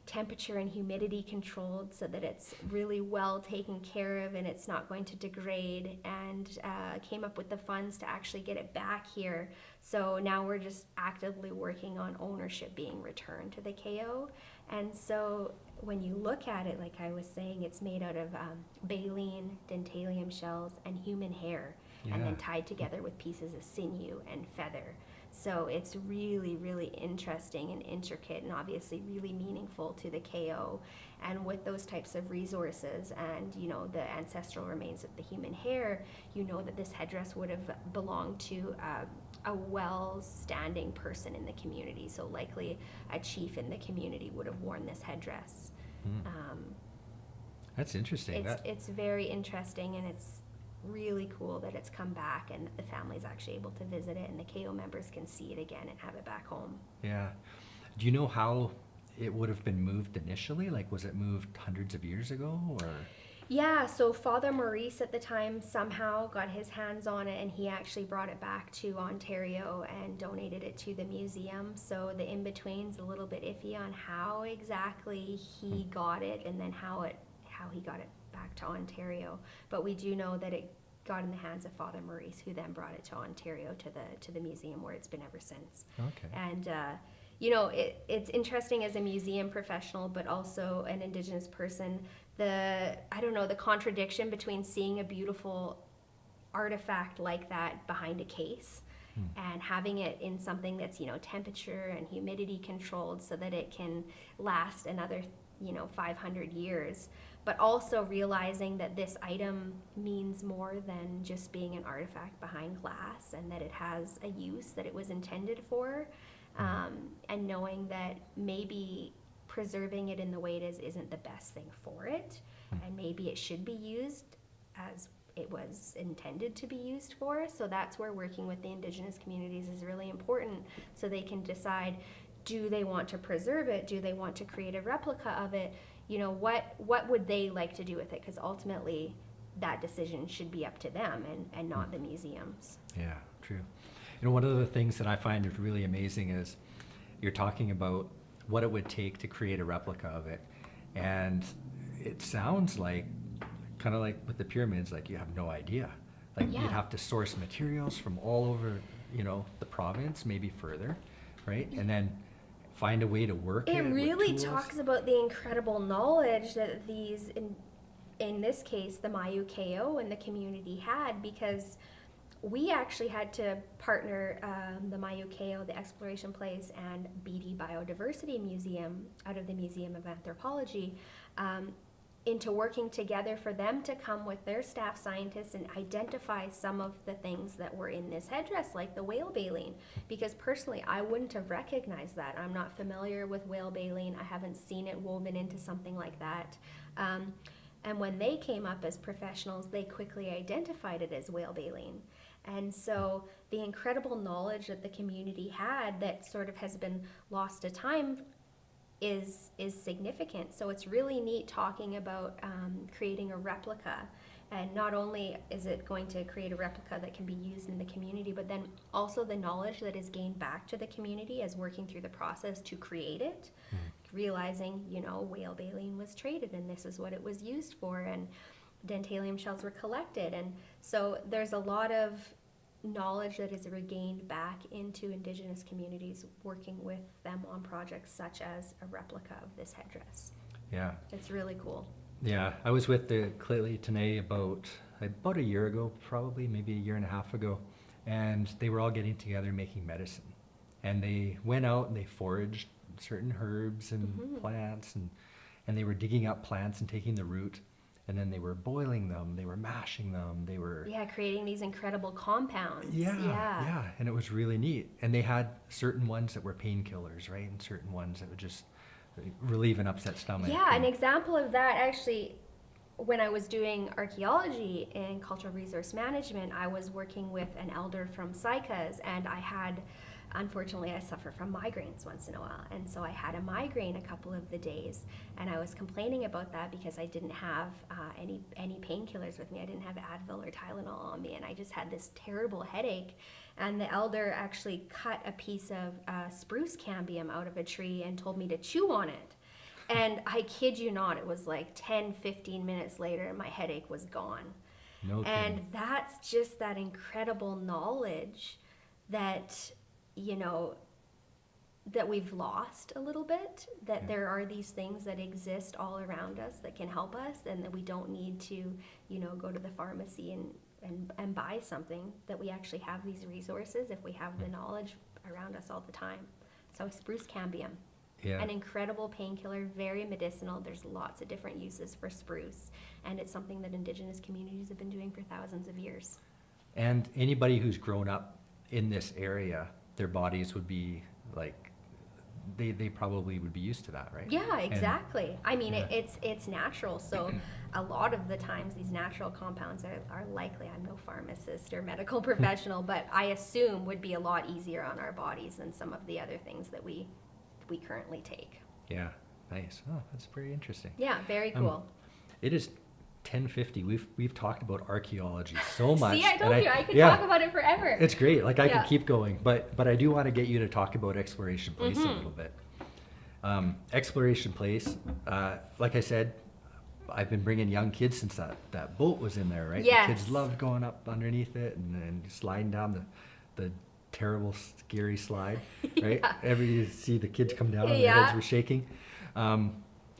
temperature and humidity controlled so that it's really well taken care of and it's not going to degrade, and came up with the funds to actually get it back here. So now we're just actively working on ownership being returned to the KO. And so when you look at it, like I was saying, it's made out of baleen, dentalium shells, and human hair, and then tied together with pieces of sinew and feather. So it's really, really interesting and intricate, and obviously really meaningful to the KO. And with those types of resources and, the ancestral remains of the human hair, that this headdress would have belonged to a well-standing person in the community. So likely a chief in the community would have worn this headdress. That's interesting. It's very interesting, and it's really cool that it's come back and the family's actually able to visit it, and the KO members can see it again and have it back home. Yeah. Do you know how it would have been moved initially? Like, was it moved hundreds of years ago, or? Yeah, so Father Maurice at the time somehow got his hands on it, and he actually brought it back to Ontario and donated it to the museum. So the in-between's a little bit iffy on how exactly he got it and then how he got it back to Ontario. But we do know that it got in the hands of Father Maurice, who then brought it to Ontario to the museum, where it's been ever since. Okay. And it's interesting as a museum professional, but also an Indigenous person, the contradiction between seeing a beautiful artifact like that behind a case and having it in something that's, temperature and humidity controlled so that it can last another, 500 years. But also realizing that this item means more than just being an artifact behind glass, and that it has a use that it was intended for, and knowing that maybe preserving it in the way it is isn't the best thing for it, and maybe it should be used as it was intended to be used for. So that's where working with the Indigenous communities is really important, so they can decide, do they want to preserve it? Do they want to create a replica of it? You know, what would they like to do with it? Because ultimately, that decision should be up to them and not the museums. Yeah, true. You know, one of the things that I find is really amazing is you're talking about what it would take to create a replica of it. And it sounds like, kind of like with the pyramids, like you have no idea. Like Yeah. you'd have to source materials from all over, you know, the province, maybe further, right? And then find a way to work it. It with really tools. talks about the incredible knowledge that these, in this case, the Mayu KO and the community had, because we actually had to partner the Mayu KO, the Exploration Place, and BD Biodiversity Museum out of the Museum of Anthropology into working together for them to come with their staff scientists and identify some of the things that were in this headdress, like the whale baleen. Because personally, I wouldn't have recognized that. I'm not familiar with whale baleen. I haven't seen it woven into something like that. And when they came up as professionals, they quickly identified it as whale baleen. And so the incredible knowledge that the community had that sort of has been lost to time is significant. So it's really neat talking about creating a replica. And not only is it going to create a replica that can be used in the community, but then also the knowledge that is gained back to the community as working through the process to create it, realizing, you know, whale baleen was traded and this is what it was used for, and dentalium shells were collected. And so there's a lot of knowledge that is regained back into Indigenous communities working with them on projects such as a replica of this headdress. Yeah. It's really cool. Yeah, I was with the Claylee Tene about a year ago, probably maybe a year and a half ago, and they were all getting together making medicine. And they went out and they foraged certain herbs and plants, and they were digging up plants and taking the root, and then they were boiling them, they were mashing them, they were... Yeah, creating these incredible compounds. Yeah, and it was really neat. And they had certain ones that were painkillers, right? And certain ones that would just relieve an upset stomach. Yeah, an example of that actually, when I was doing archaeology and cultural resource management, I was working with an elder from Sycas, and unfortunately, I suffer from migraines once in a while. And so I had a migraine a couple of the days, and I was complaining about that because I didn't have any painkillers with me. I didn't have Advil or Tylenol on me, and I just had this terrible headache. And the elder actually cut a piece of spruce cambium out of a tree and told me to chew on it. And I kid you not, it was like 10, 15 minutes later, and my headache was gone. No And kidding. that's just that incredible knowledge that, you know, that we've lost a little bit, that there are these things that exist all around us that can help us, and that we don't need to, you know, go to the pharmacy and buy something, that we actually have these resources if we have the knowledge around us all the time. So spruce cambium, Yeah. an incredible painkiller, very medicinal. There's lots of different uses for spruce, and it's something that Indigenous communities have been doing for thousands of years. And anybody who's grown up in this area, their bodies would be like, they probably would be used to that, right? Yeah, exactly. I mean, yeah. it's natural. So a lot of the times these natural compounds are likely, I'm no pharmacist or medical professional, but I assume would be a lot easier on our bodies than some of the other things that we currently take. Yeah, nice. Oh, that's pretty interesting. Yeah, very cool. It is 10:50. We've talked about archaeology so much. See, I told and you, I could yeah, talk about it forever. It's great. Like I Yeah. could keep going, but I do want to get you to talk about Exploration Place a little bit. Exploration Place, like I said, I've been bringing young kids since that boat was in there, right? Yes. The kids loved going up underneath it and sliding down the terrible, scary slide, right? You see the kids come down and their heads were shaking. But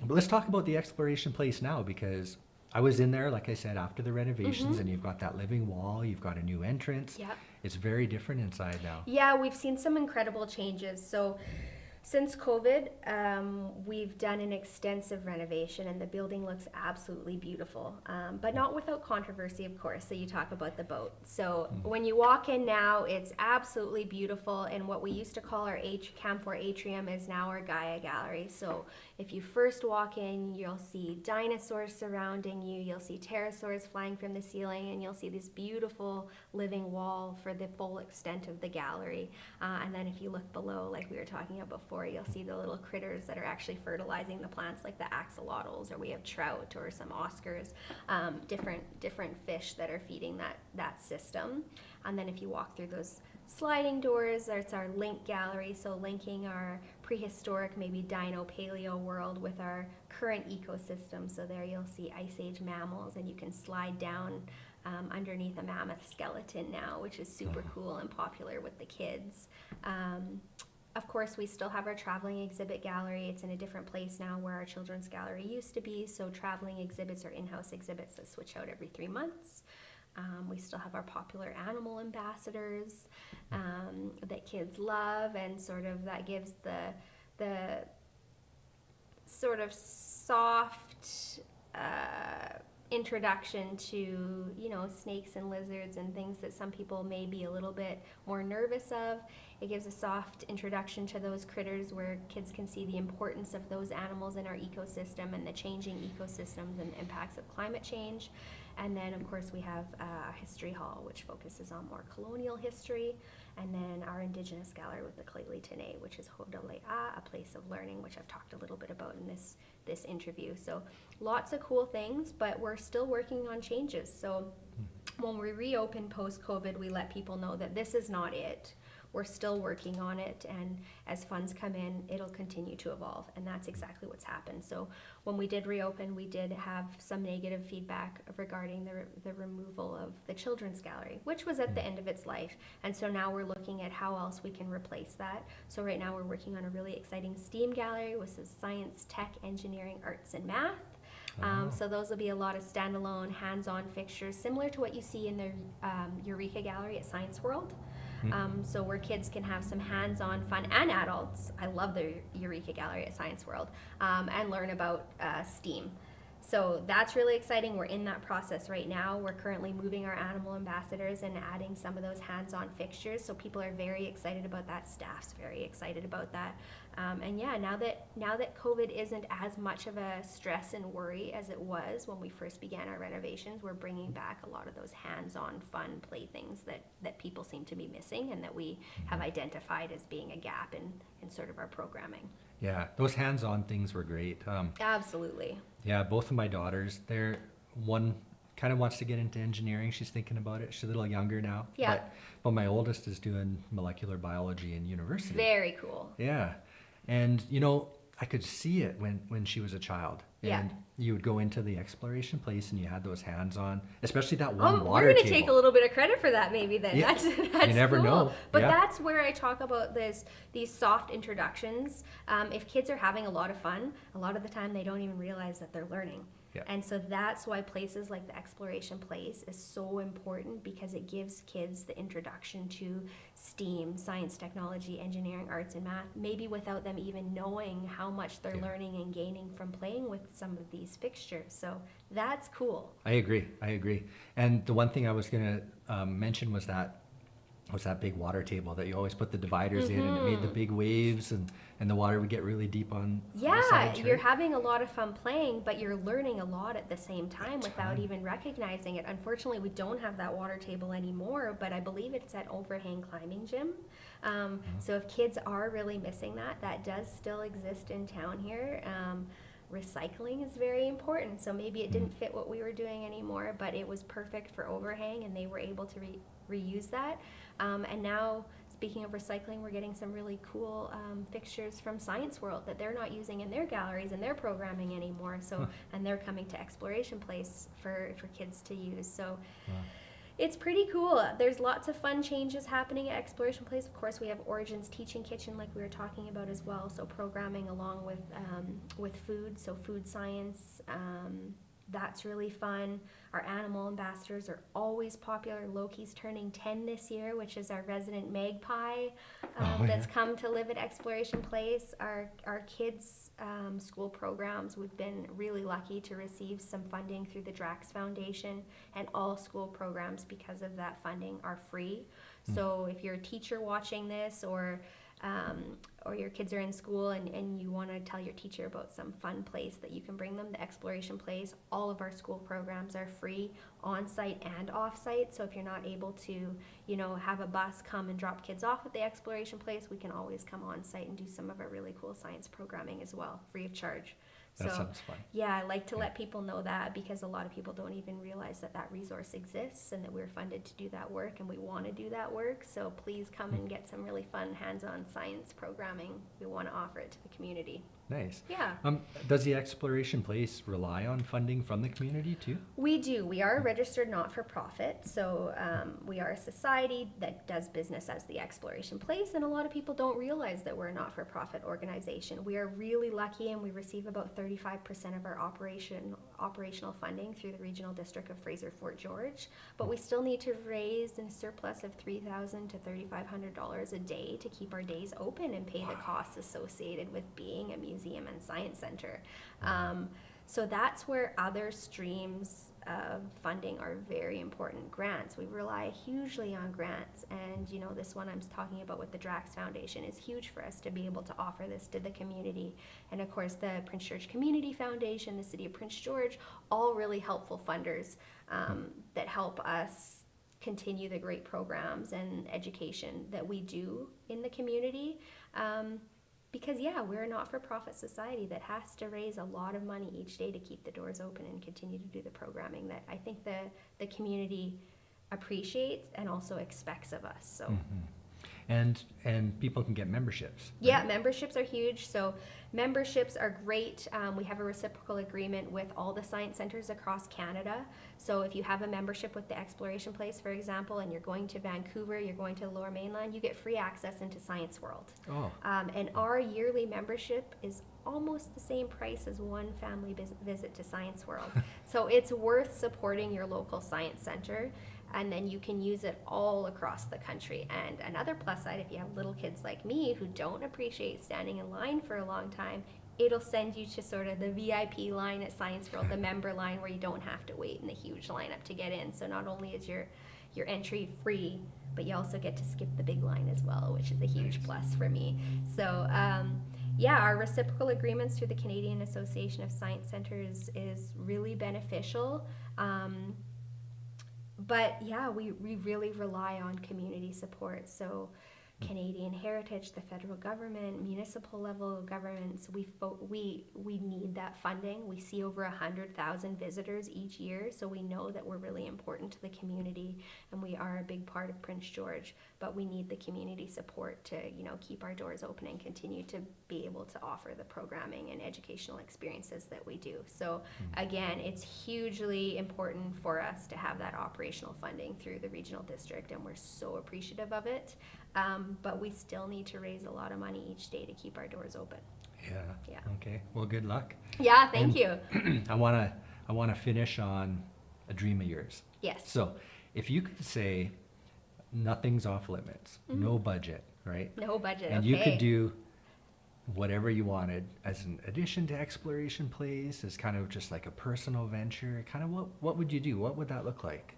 let's talk about the Exploration Place now, because I was in there, like I said, after the renovations, and you've got that living wall, you've got a new entrance. Yep. It's very different inside now. Yeah, we've seen some incredible changes. So since COVID, we've done an extensive renovation, and the building looks absolutely beautiful, but not without controversy, of course. So you talk about the boat. So when you walk in now, it's absolutely beautiful, and what we used to call our Camphor Atrium is now our Gaia Gallery. So if you first walk in, you'll see dinosaurs surrounding you, you'll see pterosaurs flying from the ceiling, and you'll see this beautiful living wall for the full extent of the gallery. And then if you look below, like we were talking about before, before, you'll see the little critters that are actually fertilizing the plants, like the axolotls, or we have trout or some Oscars, different fish that are feeding that system. And then if you walk through those sliding doors, there's our link gallery, so linking our prehistoric, maybe dino paleo world with our current ecosystem. So there you'll see ice age mammals, and you can slide down underneath a mammoth skeleton now, which is super cool and popular with the kids. Of course, we still have our traveling exhibit gallery. It's in a different place now where our children's gallery used to be. So traveling exhibits are in-house exhibits that switch out every 3 months. We still have our popular animal ambassadors that kids love, and sort of that gives the sort of soft introduction to, you know, snakes and lizards and things that some people may be a little bit more nervous of. It gives a soft introduction to those critters where kids can see the importance of those animals in our ecosystem and the changing ecosystems and the impacts of climate change. And then, of course, we have a history hall, which focuses on more colonial history. And then our Indigenous gallery with the Clayli Tene, which is Hodolea, a place of learning, which I've talked a little bit about in this interview. So lots of cool things, but we're still working on changes. So when we reopen post-COVID, we let people know that this is not it. We're still working on it, and as funds come in, it'll continue to evolve, and that's exactly what's happened. So when we did reopen, we did have some negative feedback regarding the removal of the children's gallery, which was at the end of its life. And so now we're looking at how else we can replace that. So right now we're working on a really exciting STEAM gallery, which is science, tech, engineering, arts, and math. So those will be a lot of standalone, hands-on fixtures, similar to what you see in the Eureka Gallery at Science World. So where kids can have some hands-on fun, and adults, I love the Eureka Gallery at Science World, and learn about STEAM. So that's really exciting. We're in that process right now. We're currently moving our animal ambassadors and adding some of those hands-on fixtures. So people are very excited about that. Staff's very excited about that. And yeah, now that COVID isn't as much of a stress and worry as it was when we first began our renovations, we're bringing back a lot of those hands-on fun playthings that people seem to be missing, and that we have identified as being a gap in sort of our programming. Yeah, those hands-on things were great. Absolutely. Yeah, both of my daughters, one kind of wants to get into engineering. She's thinking about it. She's a little younger now. Yeah. But my oldest is doing molecular biology in university. Very cool. Yeah. And, you know, I could see it when she was a child. Yeah. And you would go into the exploration place and you had those hands-on, especially that one water we're going to table. take a little bit of credit for that maybe then. Yeah. That's You never cool. know. But Yeah. that's where I talk about these soft introductions. If kids are having a lot of fun, a lot of the time they don't even realize that they're learning. Yeah. And so that's why places like the Exploration Place is so important, because it gives kids the introduction to STEAM, science, technology, engineering, arts, and math, maybe without them even knowing how much they're learning and gaining from playing with some of these fixtures. So that's cool. I agree. And the one thing I was going to mention was that big water table that you always put the dividers in, and it made the big waves, and the water would get really deep on the sides, right? You're having a lot of fun playing, but you're learning a lot at the same time without even recognizing it. Unfortunately, we don't have that water table anymore, but I believe it's at Overhang Climbing Gym. So if kids are really missing that does still exist in town here. Recycling is very important, so maybe it didn't fit what we were doing anymore, but it was perfect for Overhang, and they were able to reuse that. And now, speaking of recycling, we're getting some really cool fixtures from Science World that they're not using in their galleries and their programming anymore. So, and they're coming to Exploration Place for kids to use. So. It's pretty cool. There's lots of fun changes happening at Exploration Place. Of course, we have Origins Teaching Kitchen, like we were talking about as well. So programming along with food, so food science. That's really fun. Our animal ambassadors are always popular. Loki's turning 10 this year, which is our resident magpie that's come to live at Exploration Place. Our kids' school programs, we've been really lucky to receive some funding through the Drax Foundation, and all school programs, because of that funding, are free. So if you're a teacher watching this, or or your kids are in school and you want to tell your teacher about some fun place that you can bring them, the exploration place, all of our school programs are free on-site and off-site. So if you're not able to, have a bus come and drop kids off at the exploration place, we can always come on-site and do some of our really cool science programming as well, free of charge. That So sounds fun. yeah, I like to let people know that, because a lot of people don't even realize that that resource exists and that we're funded to do that work, and we want to do that work. So please come and get some really fun hands-on science programming. We want to offer it to the community. Nice. Yeah. Does the exploration place rely on funding from the community too? We do. We are a registered not-for-profit, so we are a society that does business as the exploration place, and a lot of people don't realize that we're a not-for-profit organization. We are really lucky, and we receive about 35% of our operational funding through the Regional District of Fraser-Fort George, but we still need to raise a surplus of $3,000 to $3,500 a day to keep our days open and pay the costs associated with being a museum and science center. So that's where other streams of funding are very important. Grants, we rely hugely on grants, and this one I'm talking about with the Drax Foundation is huge for us to be able to offer this to the community. And of course the Prince George Community Foundation, the City of Prince George, all really helpful funders that help us continue the great programs and education that we do in the community. Because we're a not-for-profit society that has to raise a lot of money each day to keep the doors open and continue to do the programming that I think the community appreciates and also expects of us. So. And people can get memberships. Yeah, memberships are huge. So memberships are great. We have a reciprocal agreement with all the science centers across Canada. So if you have a membership with the Exploration Place, for example, and you're going to Vancouver, you're going to the Lower Mainland, you get free access into Science World. Oh. And our yearly membership is almost the same price as one family visit to Science World. So it's worth supporting your local science center. And then you can use it all across the country. And another plus side, if you have little kids like me who don't appreciate standing in line for a long time, it'll send you to sort of the VIP line at Science World, the member line, where you don't have to wait in the huge lineup to get in. So not only is your entry free, but you also get to skip the big line as well, which is a huge plus for me. So our reciprocal agreements through the Canadian Association of Science Centers is really beneficial. But we really rely on community support. So Canadian Heritage, the federal government, municipal level governments, we need that funding. We see over 100,000 visitors each year, so we know that we're really important to the community, and we are a big part of Prince George. But we need the community support to keep our doors open and continue to be able to offer the programming and educational experiences that we do. So again, it's hugely important for us to have that operational funding through the regional district, and we're so appreciative of it. But we still need to raise a lot of money each day to keep our doors open. Yeah. Okay. Well, good luck. Yeah, thank you. I wanna finish on a dream of yours. Yes. So, if you could say nothing's off limits, no budget, right? No budget. And you could do whatever you wanted as an addition to Exploration Place, as kind of just like a personal venture. Kind of what would you do? What would that look like?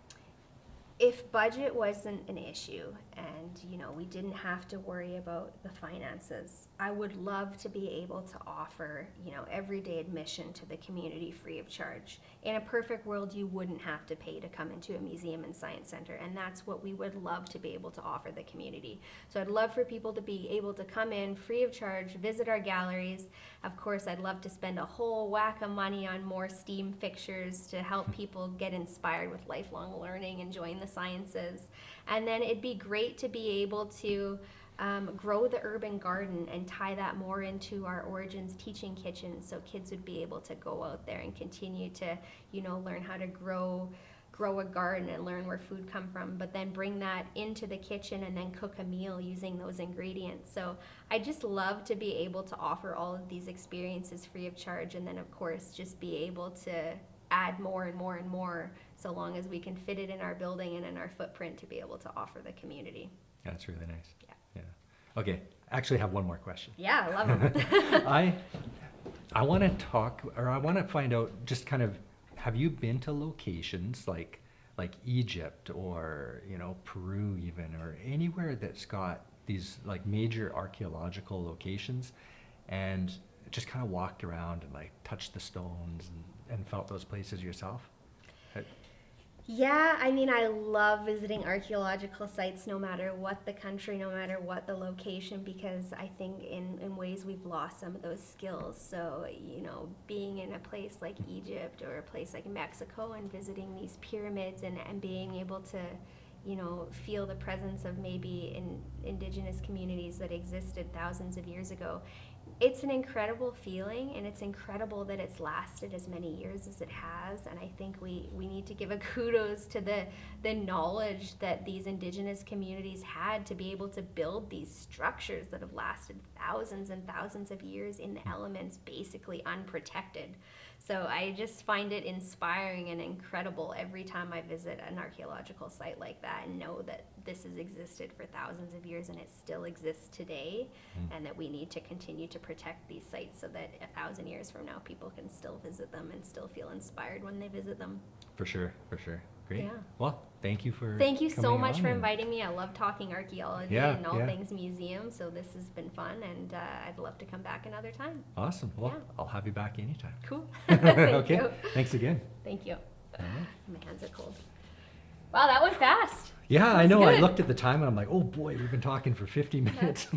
If budget wasn't an issue and we didn't have to worry about the finances, I would love to be able to offer everyday admission to the community free of charge. In a perfect world, you wouldn't have to pay to come into a museum and science center, and that's what we would love to be able to offer the community. So I'd love for people to be able to come in free of charge, visit our galleries. Of course, I'd love to spend a whole whack of money on more STEAM fixtures to help people get inspired with lifelong learning and join the sciences. And then it'd be great to be able to grow the urban garden and tie that more into our Origins teaching kitchen, so kids would be able to go out there and continue to learn how to grow a garden and learn where food come from, but then bring that into the kitchen and then cook a meal using those ingredients. So I just love to be able to offer all of these experiences free of charge, and then of course just be able to add more and more and more, so long as we can fit it in our building and in our footprint to be able to offer the community. That's really nice. Yeah. Okay, I actually have one more question. Yeah, I love them. I want to talk, or I want to find out, just kind of, have you been to locations like Egypt or Peru even, or anywhere that's got these like major archaeological locations, and just kind of walked around and like touched the stones and felt those places yourself? Yeah, I mean, I love visiting archaeological sites no matter what the country, no matter what the location, because I think in ways we've lost some of those skills. So, you know, being in a place like Egypt or a place like Mexico and visiting these pyramids and being able to, you know, feel the presence of maybe indigenous communities that existed thousands of years ago. It's an incredible feeling, and it's incredible that it's lasted as many years as it has. And I think we need to give a kudos to the knowledge that these indigenous communities had to be able to build these structures that have lasted thousands and thousands of years in the elements, basically unprotected. So I just find it inspiring and incredible every time I visit an archaeological site like that and know that this has existed for thousands of years and it still exists today, and that we need to continue to protect these sites so that 1,000 years from now people can still visit them and still feel inspired when they visit them. For sure, for sure. Great. Yeah. Well, thank you for Thank you so coming much on for and- inviting me. I love talking archaeology Yeah, and all yeah. things museum, so this has been fun, and I'd love to come back another time. Awesome. Well, Yeah. I'll have you back anytime. Cool. Thank Okay. you. Thanks again. Thank you. All right. My hands are cold. Wow, that went fast. Yeah, That I was know. I good. looked at the time and I'm like, oh boy, we've been talking for 50 minutes. That's good.